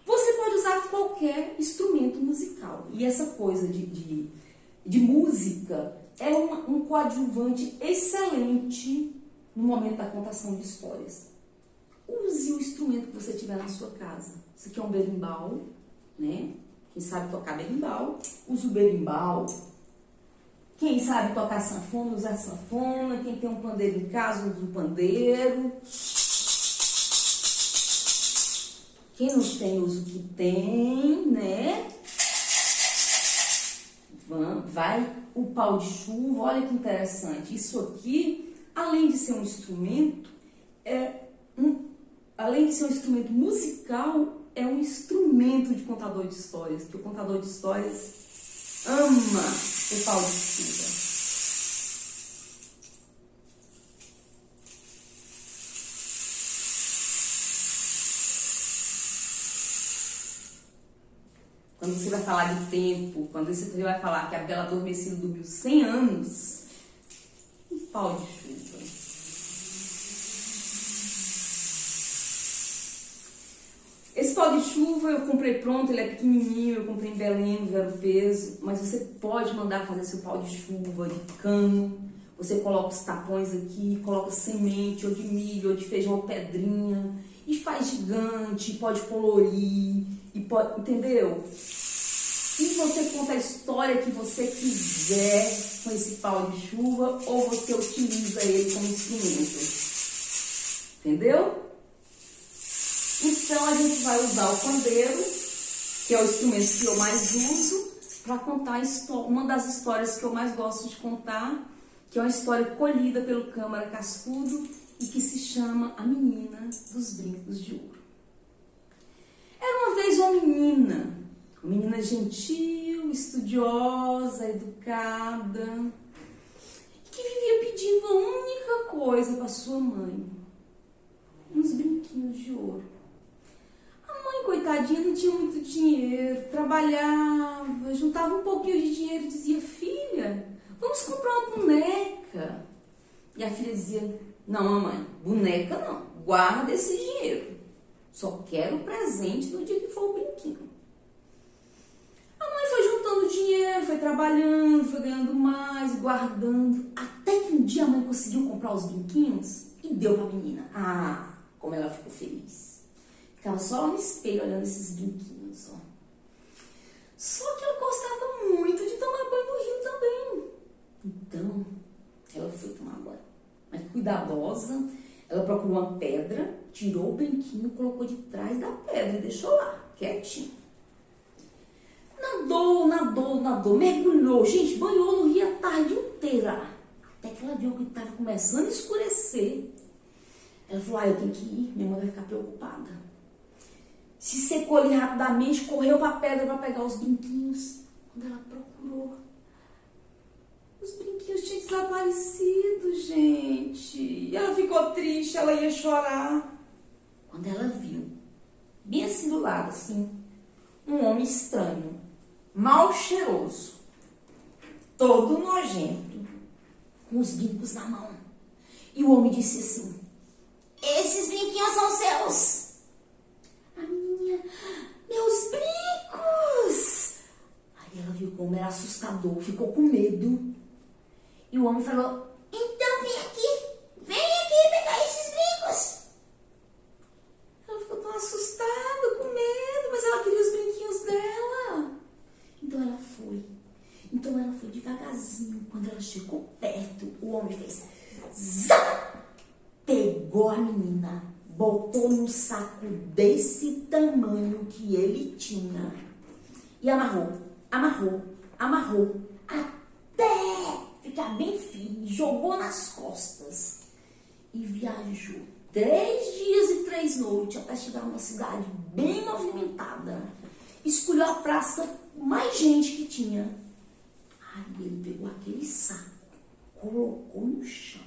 Você pode usar qualquer instrumento musical. E essa coisa de música é um coadjuvante excelente no momento da contação de histórias. Use o instrumento que você tiver na sua casa. Isso aqui é um berimbau, né? Quem sabe tocar berimbau, usa o berimbau. Quem sabe tocar sanfona, usa a sanfona. Quem tem um pandeiro em casa, usa o pandeiro. Quem não tem, usa o que tem, né? Vai o pau de chuva, olha que interessante. Isso aqui, além de ser um instrumento, além de ser um instrumento musical, é um instrumento de contador de histórias, porque o contador de histórias ama o pau de chuva. Quando você vai falar de tempo, quando você vai falar que a Bela Adormecida dormiu 100 anos, um pau de chuva. Esse pau de chuva eu comprei pronto, ele é pequenininho, eu comprei em Belém, no Vero Peso, mas você pode mandar fazer seu pau de chuva de cano. Você coloca os tapões aqui, coloca semente, ou de milho, ou de feijão, ou pedrinha, e faz gigante, pode colorir, e pode, entendeu? E você conta a história que você quiser com esse pau de chuva, ou você utiliza ele como instrumento. Entendeu? Então a gente vai usar o pandeiro que é o instrumento que eu mais uso para contar uma das histórias que eu mais gosto de contar, que é uma história colhida pelo Câmara Cascudo e que se chama A Menina dos Brincos de Ouro. Era uma vez uma menina gentil, estudiosa, educada, que vivia pedindo uma única coisa para sua mãe: uns brinquinhos de ouro. A mãe, coitadinha, não tinha muito dinheiro, trabalhava, juntava um pouquinho de dinheiro e dizia: filha, vamos comprar uma boneca. E a filha dizia: não, mamãe, boneca não, guarda esse dinheiro. Só quero o presente no dia que for o brinquinho. A mãe foi juntando dinheiro, foi trabalhando, foi ganhando mais, guardando, até que um dia a mãe conseguiu comprar os brinquinhos e deu para a menina. Ah, como ela ficou feliz. Ficava só lá no espelho olhando esses brinquinhos, ó. Só que ela gostava muito de tomar banho no rio também. Então, ela foi tomar banho. Mas cuidadosa, ela procurou uma pedra, tirou o brinquinho, colocou de trás da pedra e deixou lá, quietinho. Nadou, mergulhou. Gente, banhou no rio a tarde inteira. Até que ela viu que estava começando a escurecer. Ela falou: eu tenho que ir, minha mãe vai ficar preocupada. Se secou ali rapidamente, correu para a pedra para pegar os brinquinhos. Quando ela procurou, os brinquinhos tinham desaparecido, gente. E ela ficou triste, ela ia chorar. Quando ela viu, bem assim do lado, assim, um homem estranho, mal cheiroso, todo nojento, com os brincos na mão. E o homem disse assim: esses brinquinhos são seus. A menininha: meus brincos! Aí ela viu como era assustador, ficou com medo. E o homem falou: então vem aqui pegar esses brincos. Ela ficou tão assustada, com medo, mas ela queria os brinquinhos dela. Então ela foi devagarzinho. Quando ela chegou perto, o homem fez zá! Pegou a menina, botou num saco desse tamanho que ele tinha e amarrou, até ficar bem firme, jogou nas costas e viajou 3 dias e 3 noites até chegar numa cidade bem movimentada. Escolheu a praça com mais gente que tinha. Aí ele pegou aquele saco, colocou no chão.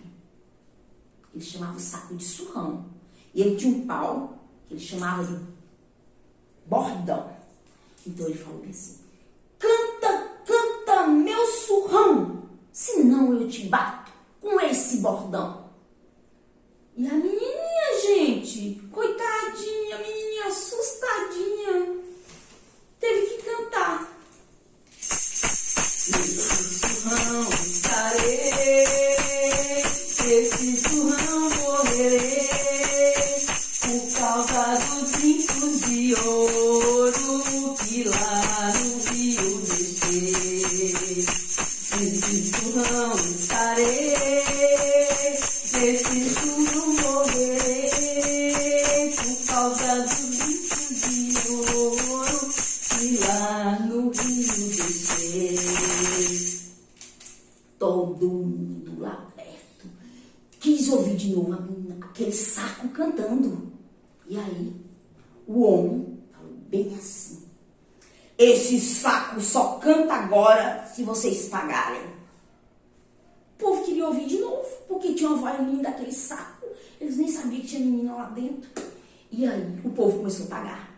Ele chamava o saco de surrão. E ele tinha um pau que ele chamava de bordão. Então ele falou assim: canta, meu surrão, senão eu te bato com esse bordão. E a menininha, gente, coitadinha, a menininha assustadinha, teve que cantar. Esse surrão estarei, esse surrão morrerei, por causa dos brincos de ouro que lá no rio deixei. Esse surrão estarei, esse surrão morrerei, por causa dos brincos de ouro que lá no rio deixei. Todo mundo lá perto quis ouvir de novo aquele saco cantando. E aí, o homem falou bem assim: esse saco só canta agora se vocês pagarem. O povo queria ouvir de novo, porque tinha uma voz linda daquele saco. Eles nem sabiam que tinha menina lá dentro. E aí, o povo começou a pagar.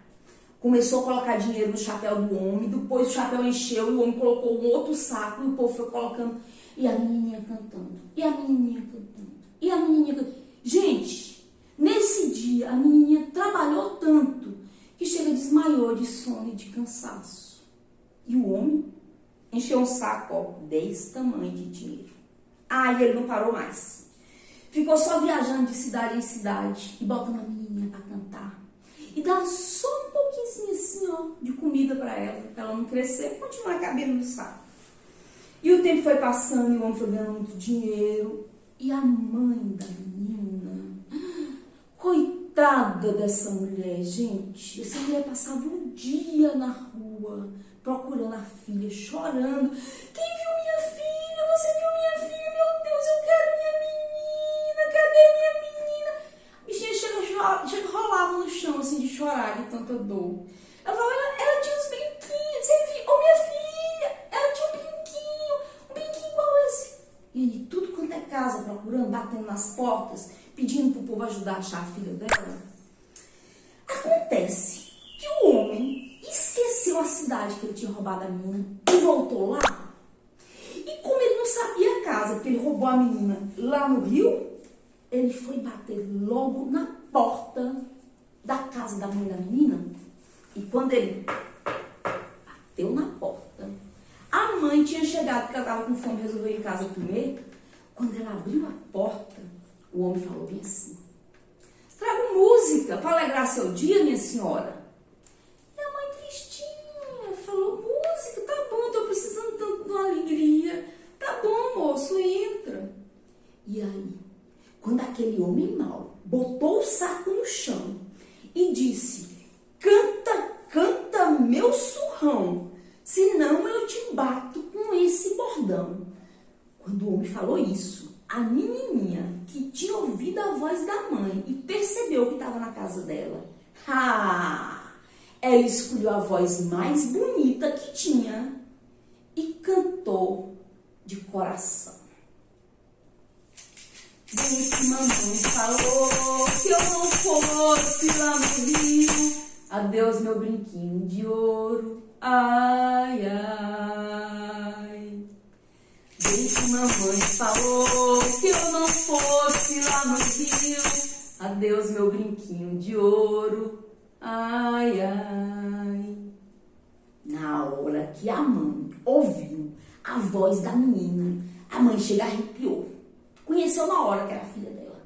Começou a colocar dinheiro no chapéu do homem, depois o chapéu encheu e o homem colocou um outro saco e o povo foi colocando. E a menininha cantando, e a menininha cantando, e a menininha cantando. Gente, nesse dia a menininha trabalhou tanto que chega desmaiou de sono e de cansaço. E o homem encheu um saco, ó, desse tamanho de dinheiro. Aí ele não parou mais. Ficou só viajando de cidade em cidade e botando a menininha para cantar. E dava só um pouquinho assim, ó, de comida para ela não crescer e continuar cabendo no saco. E o tempo foi passando e o homem foi ganhando muito dinheiro. E a mãe da menina, coitada, Coitada dessa mulher, gente. Essa mulher passava um dia na rua procurando a filha, chorando. Quem viu minha filha? Você viu minha filha? Meu Deus, eu quero minha menina. Cadê minha menina? A bichinha chega rolava no chão assim de chorar, de tanta dor. Ela falava, ela tinha uns brinquinhos. Você viu? Ô, minha filha, ela tinha um brinquinho igual esse. E aí, tudo quanto é casa procurando, batendo nas portas, pedindo pro povo ajudar a achar a filha dela. Acontece que o homem esqueceu a cidade que ele tinha roubado a menina e voltou lá. E como ele não sabia a casa, porque ele roubou a menina lá no Rio, ele foi bater logo na porta da casa da mãe da menina. E quando ele bateu na porta, a mãe tinha chegado porque ela estava com fome e resolveu ir em casa comer. Quando ela abriu a porta, o homem falou bem assim: trago música para alegrar seu dia, minha senhora. E a mãe tristinha falou: música, tá bom, estou precisando tanto de uma alegria. Tá bom, moço, entra. E aí, quando aquele homem mau botou o saco no chão e disse: canta, canta meu surrão, senão eu te bato com esse bordão. Quando o homem falou isso, a menininha que tinha ouvido a voz da mãe e percebeu que estava na casa dela, ela escolheu a voz mais bonita que tinha e cantou de coração. Bem que mamãe falou que eu não fosse lá no Rio, adeus meu brinquinho de ouro, ai, ai. Bem que mamãe falou que eu não fosse lá no Rio, adeus meu brinquinho de ouro, ai, ai. Na hora que a mãe ouviu a voz da menina, a mãe chega e arrepiou. Conheceu na hora que era a filha dela,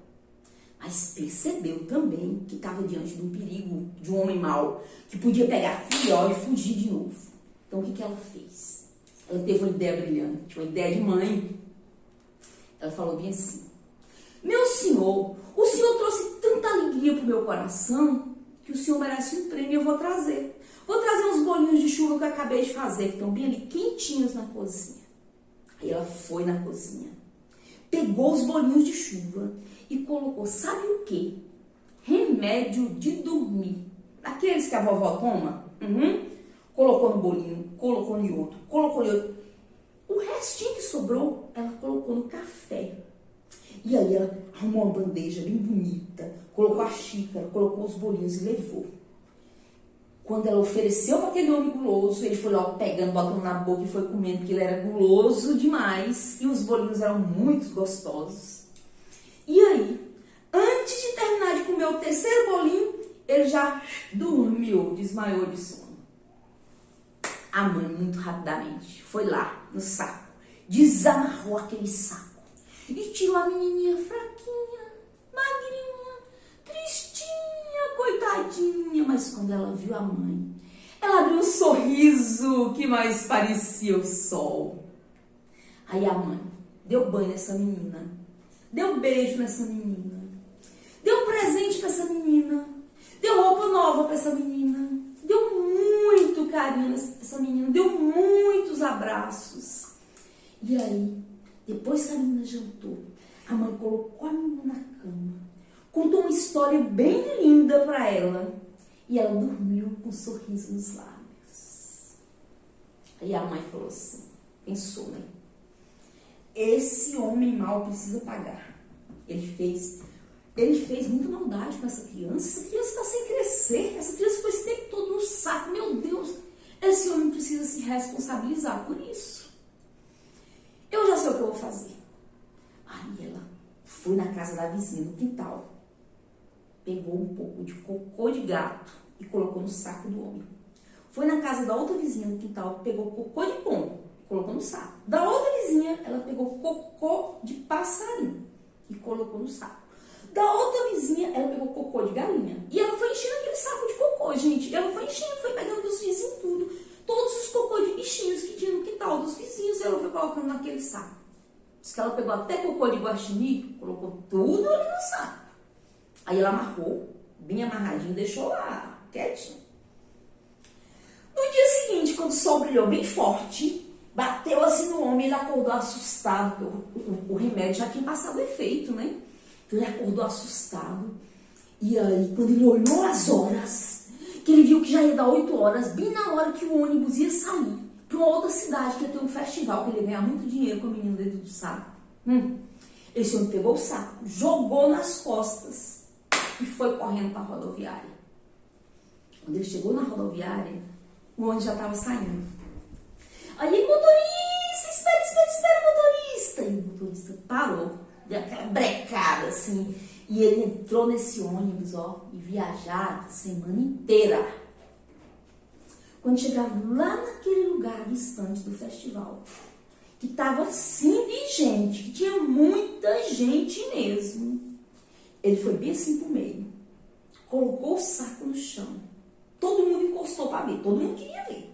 mas percebeu também que estava diante de um perigo, de um homem mau, que podia pegar a filha e fugir de novo. Então o que ela fez? Ela teve uma ideia brilhante, uma ideia de mãe. Ela falou bem assim: meu senhor, o senhor trouxe tanta alegria para o meu coração que o senhor merece um prêmio e eu vou trazer. Vou trazer uns bolinhos de chuva que eu acabei de fazer, que estão bem ali quentinhos na cozinha. Aí ela foi na cozinha, pegou os bolinhos de chuva e colocou, sabe o quê? Remédio de dormir. Aqueles que a vovó toma. Colocou no bolinho, colocou em outro, colocou em outro. O restinho que sobrou, ela colocou no café. E aí ela arrumou uma bandeja bem bonita, colocou a xícara, colocou os bolinhos e levou. Quando ela ofereceu para aquele homem guloso, ele foi logo pegando, botando na boca e foi comendo, porque ele era guloso demais. E os bolinhos eram muito gostosos. E aí, antes de terminar de comer o terceiro bolinho, ele já dormiu, desmaiou de sono. A mãe, muito rapidamente, foi lá no saco, desamarrou aquele saco e tirou a menininha fraquinha, magrinha, tristinha, coitadinha. Mas quando ela viu a mãe, ela abriu um sorriso que mais parecia o sol. Aí a mãe deu banho nessa menina, deu beijo nessa menina, deu presente para essa menina, deu roupa nova para essa menina, deu muito carinho nessa menina, deu muitos abraços. E aí, depois que a menina jantou, a mãe colocou a menina na cama, contou uma história bem linda para ela e ela dormiu com um sorriso nos lábios. Aí a mãe falou assim, pensou, né? Esse homem mau precisa pagar. Ele fez muita maldade com essa criança. Essa criança está sem crescer. Essa criança foi esse tempo todo no saco. Meu Deus, esse homem precisa se responsabilizar por isso. Eu já sei o que eu vou fazer. Aí ela foi na casa da vizinha, no quintal. Pegou um pouco de cocô de gato e colocou no saco do homem. Foi na casa da outra vizinha, no quintal, pegou cocô de pombo e colocou no saco. Da outra vizinha, ela pegou cocô de passarinho e colocou no saco. Da outra vizinha, ela pegou cocô de galinha. E ela foi enchendo aquele saco de cocô, gente. Ela foi enchendo, foi pegando dos vizinhos tudo. Todos os cocô de bichinhos que tinha no quintal dos vizinhos, ela foi colocando naquele saco. Diz que ela pegou até cocô de guaxinim, colocou tudo ali no saco. Aí ela amarrou bem amarradinho, deixou lá, quietinho. No dia seguinte, quando o sol brilhou bem forte, bateu assim no homem, ele acordou assustado, porque o remédio já tinha passado efeito, né? Então ele acordou assustado. E aí, quando ele olhou as horas, que ele viu que já ia dar 8 horas, bem na hora que o ônibus ia sair para uma outra cidade, que ia ter um festival, que ele ia ganhar muito dinheiro com a menina dentro do saco. Esse homem pegou o saco, jogou nas costas e foi correndo para a rodoviária. Quando ele chegou na rodoviária, o ônibus já estava saindo. Aí ele, motorista, espera, motorista. E o motorista parou, deu aquela brecada assim. E ele entrou nesse ônibus, ó, e viajaram a semana inteira. Quando chegaram lá naquele lugar distante do festival, que estava assim de gente, que tinha muita gente mesmo, ele foi bem assim pro meio, colocou o saco no chão, todo mundo encostou para ver, todo mundo queria ver.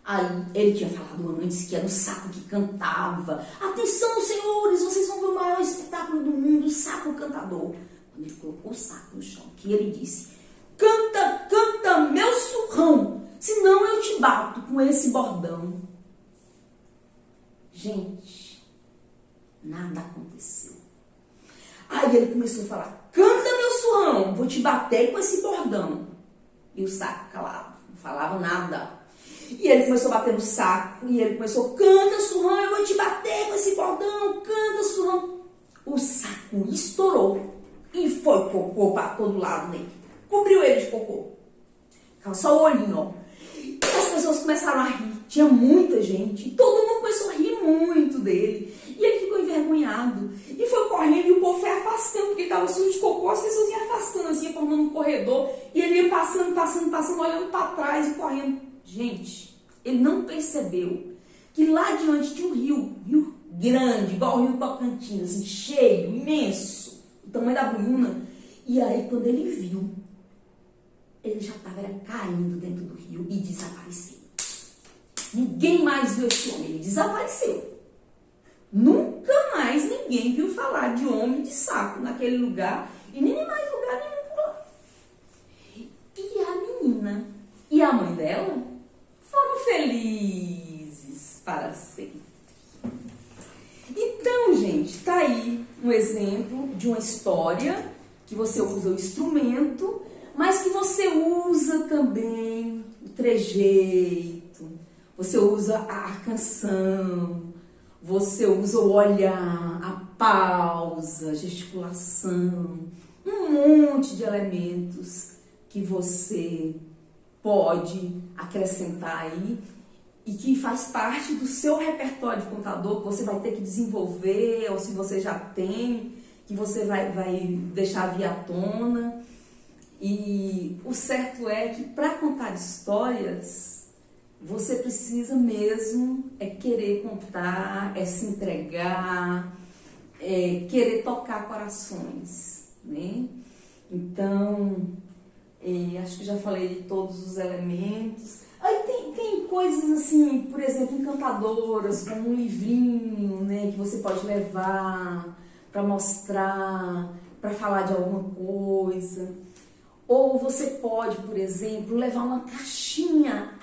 Aí ele tinha falado antes que era o saco que cantava. Atenção, senhores, vocês vão ver o maior espetáculo do mundo, o saco cantador. Quando ele colocou o saco no chão, que ele disse: canta, canta, meu surrão, senão eu te bato com esse bordão. Gente, nada aconteceu. Aí ele começou a falar: canta, meu surrão, vou te bater com esse bordão. E o saco calado, não falava nada. E ele começou a bater no saco, e ele começou: canta, surrão, eu vou te bater com esse bordão, canta, surrão. O saco estourou e foi cocô para todo lado nele. Cobriu ele de cocô. Ficava só o olhinho, ó. E as pessoas começaram a rir. Tinha muita gente, e todo mundo começou a rir muito dele. E ele ficou envergonhado. E foi correndo, e o povo foi afastando, porque ele estava sujo de cocô, as pessoas iam afastando, assim, formando um corredor. E ele ia passando, olhando para trás e correndo. Gente, ele não percebeu que lá diante tinha um rio grande, igual o rio Tocantins, assim, cheio, imenso, o tamanho da Bruna. E aí, quando ele viu, ele já estava caindo dentro do rio e desapareceu. Ninguém mais viu esse homem, ele desapareceu. Nunca mais ninguém viu falar de homem de saco naquele lugar e nem mais lugar nenhum por lá. E a menina e a mãe dela foram felizes para sempre. Então, gente, tá aí um exemplo de uma história que você usa o instrumento, mas que você usa também o trejeito, você usa a canção, você usa o olhar, a pausa, a gesticulação, um monte de elementos que você pode acrescentar aí e que faz parte do seu repertório de contador, que você vai ter que desenvolver, ou se você já tem, que você vai deixar vir à tona. E o certo é que para contar histórias, você precisa mesmo querer contar, se entregar, querer tocar corações, né? Então, acho que já falei de todos os elementos. Aí tem coisas assim, por exemplo, encantadoras, como um livrinho, né, que você pode levar para mostrar, para falar de alguma coisa. Ou você pode, por exemplo, levar uma caixinha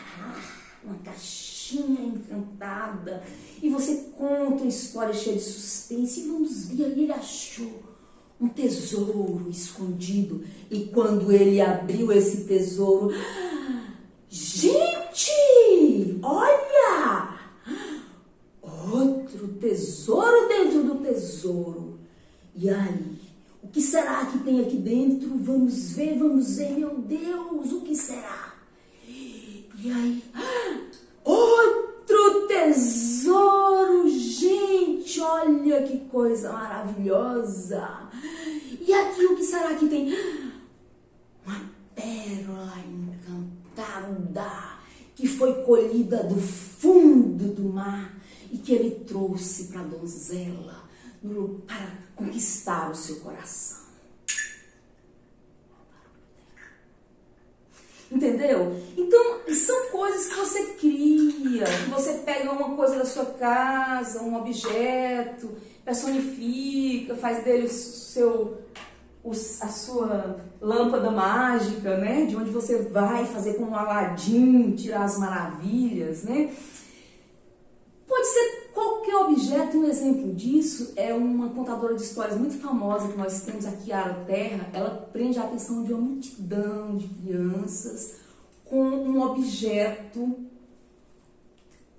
encantada, e você conta uma história cheia de suspense, e vamos ver, ele achou um tesouro escondido, e quando ele abriu esse tesouro, gente, olha, outro tesouro dentro do tesouro. E aí, o que será que tem aqui dentro? Vamos ver, meu Deus, o que será? E aí, outro tesouro, gente, olha que coisa maravilhosa. E aqui, o que será que tem? Uma pérola encantada que foi colhida do fundo do mar e que ele trouxe para a donzela para conquistar o seu coração. Entendeu? Então, são coisas que você cria, que você pega uma coisa da sua casa, um objeto, personifica, faz dele a sua lâmpada mágica, né? De onde você vai fazer como um Aladim, tirar as maravilhas, né? Pode ser qualquer objeto. Um exemplo disso é uma contadora de histórias muito famosa que nós temos, a Kiara Terra. Ela prende a atenção de uma multidão de crianças com um objeto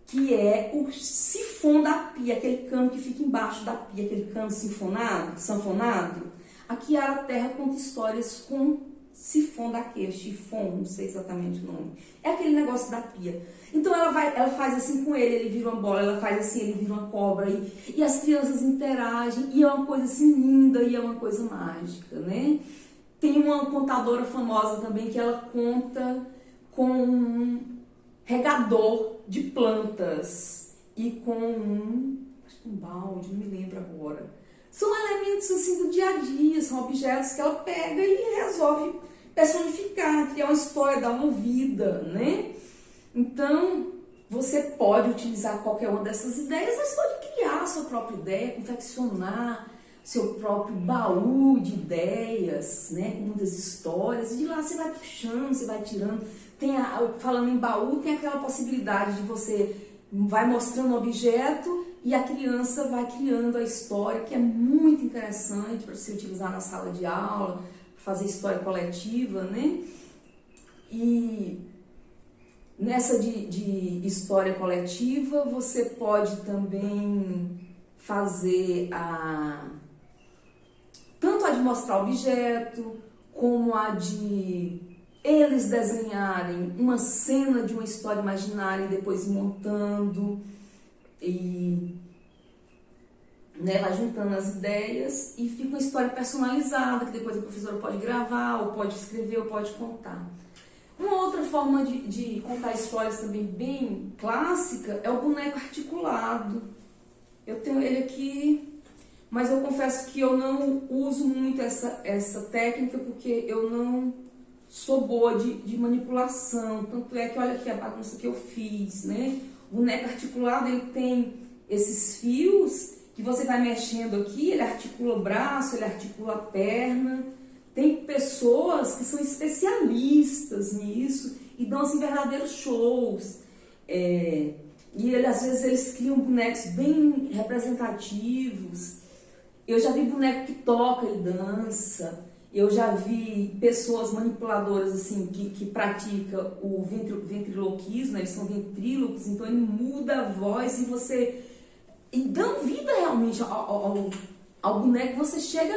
que é o sifão da pia, aquele cano que fica embaixo da pia, aquele cano sanfonado. A Kiara Terra conta histórias com sifão daquele, chifão, não sei exatamente o nome. É aquele negócio da pia. Então ela faz assim com ele vira uma bola, ela faz assim, ele vira uma cobra, e as crianças interagem, e é uma coisa assim linda, e é uma coisa mágica, né? Tem uma contadora famosa também que ela conta com um regador de plantas e com acho que um balde, não me lembro agora. São elementos assim do dia a dia, são objetos que ela pega e resolve personificar, criar uma história, dar uma vida, né? Então, você pode utilizar qualquer uma dessas ideias, mas pode criar a sua própria ideia, confeccionar seu próprio baú de ideias, né? Com muitas histórias, e de lá você vai puxando, você vai tirando. Falando em baú, tem aquela possibilidade de você vai mostrando o objeto e a criança vai criando a história, que é muito interessante para se utilizar na sala de aula, fazer história coletiva, né? E nessa de história coletiva, você pode também fazer tanto a de mostrar o objeto, como a de eles desenharem uma cena de uma história imaginária e depois montando, e né, vai juntando as ideias e fica uma história personalizada, que depois a professora pode gravar, ou pode escrever, ou pode contar. Uma outra forma de contar histórias também bem clássica é o boneco articulado. Eu tenho ele aqui, mas eu confesso que eu não uso muito essa técnica, porque eu não sou boa de manipulação. Tanto é que olha aqui a bagunça que eu fiz, né? O boneco articulado, ele tem esses fios que você vai mexendo aqui, ele articula o braço, ele articula a perna. Tem pessoas que são especialistas nisso e dão assim verdadeiros shows. Às vezes eles criam bonecos bem representativos. Eu já vi boneco que toca e dança. Eu já vi pessoas manipuladoras assim que praticam o ventriloquismo, eles são ventrílocos, então ele muda a voz e dão vida realmente ao boneco. Você chega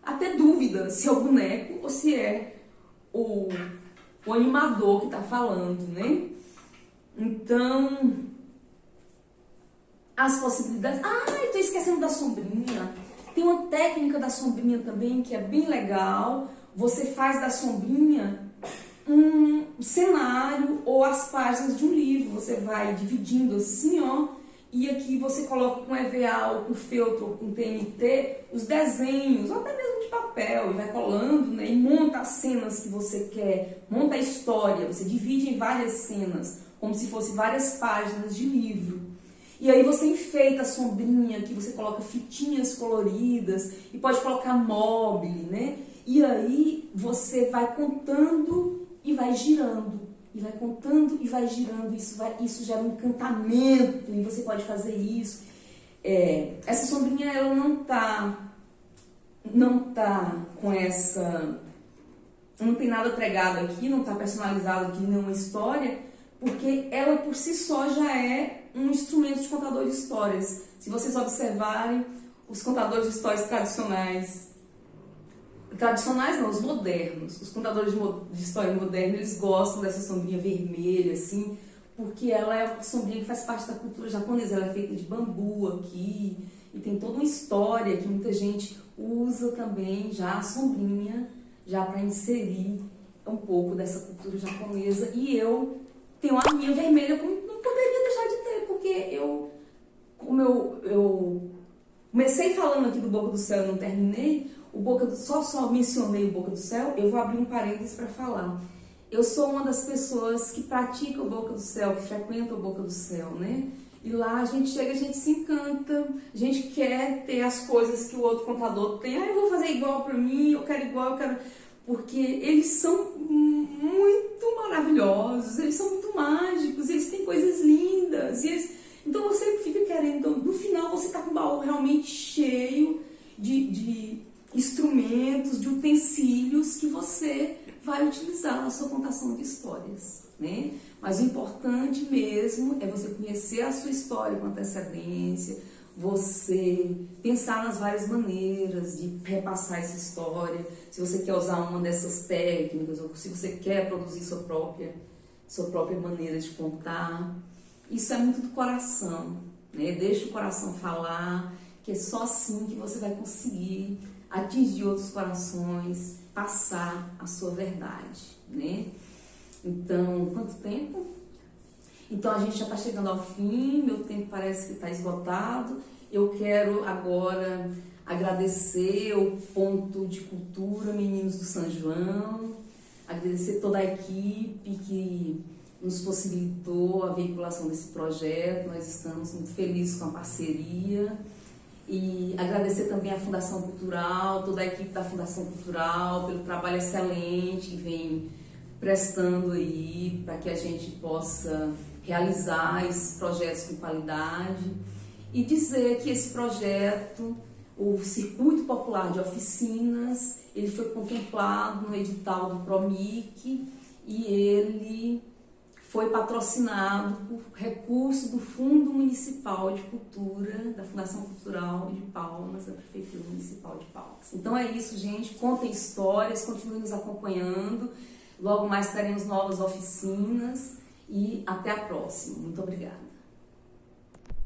a ter dúvida se é o boneco ou se é o animador que está falando, né? Então, as possibilidades... estou esquecendo da sombrinha. Tem uma técnica da sombrinha também que é bem legal. Você faz da sombrinha um cenário ou as páginas de um livro. Você vai dividindo assim, ó. E aqui você coloca com EVA ou com feltro ou com TNT os desenhos, ou até mesmo de papel, e vai colando, né? E monta as cenas que você quer, monta a história. Você divide em várias cenas, como se fossem várias páginas de livro. E aí você enfeita a sombrinha, que você coloca fitinhas coloridas, e pode colocar mobile, né? E aí você vai contando e vai girando. E vai contando e vai girando, isso gera um encantamento, e você pode fazer isso. Essa sombrinha, ela não tá com essa... Não tem nada pregado aqui, não está personalizado aqui nenhuma história, porque ela por si só já é um instrumento de contador de histórias. Se vocês observarem, os contadores de histórias tradicionais não, os modernos, os contadores de história moderna, eles gostam dessa sombrinha vermelha, assim, porque ela é uma sombrinha que faz parte da cultura japonesa. Ela é feita de bambu aqui, e tem toda uma história que muita gente usa também já a sombrinha, já para inserir um pouco dessa cultura japonesa. E eu tenho a minha vermelha, como não poderia deixar de ter, porque como eu comecei falando aqui do Boca do Céu e não terminei, só mencionei o Boca do Céu, eu vou abrir um parênteses para falar. Eu sou uma das pessoas que pratica o Boca do Céu, que frequenta o Boca do Céu, né? E lá a gente chega, a gente se encanta, a gente quer ter as coisas que o outro contador tem. Ah, eu vou fazer igual para mim, eu quero igual, eu quero... Porque eles são muito maravilhosos, eles são muito mágicos, eles têm coisas lindas. Então você fica querendo, então, no final você está com o baú realmente cheio de instrumentos, de utensílios que você vai utilizar na sua contação de histórias, né? Mas o importante mesmo é você conhecer a sua história com antecedência, você pensar nas várias maneiras de repassar essa história, se você quer usar uma dessas técnicas, ou se você quer produzir sua própria maneira de contar. Isso é muito do coração, né? Deixa o coração falar, que é só assim que você vai conseguir atingir outros corações, passar a sua verdade, né? Então, quanto tempo? Então, a gente já está chegando ao fim, meu tempo parece que está esgotado. Eu quero agora agradecer o Ponto de Cultura Meninos do São João, agradecer toda a equipe que nos possibilitou a veiculação desse projeto. Nós estamos muito felizes com a parceria. E agradecer também à Fundação Cultural, toda a equipe da Fundação Cultural, pelo trabalho excelente que vem prestando aí para que a gente possa realizar esses projetos com qualidade. E dizer que esse projeto, o Circuito Popular de Oficinas, ele foi contemplado no edital do PROMIC e ele foi patrocinado por recurso do Fundo Municipal de Cultura, da Fundação Cultural de Palmas, da Prefeitura Municipal de Palmas. Então é isso, gente. Contem histórias, continuem nos acompanhando. Logo mais teremos novas oficinas e até a próxima. Muito obrigada.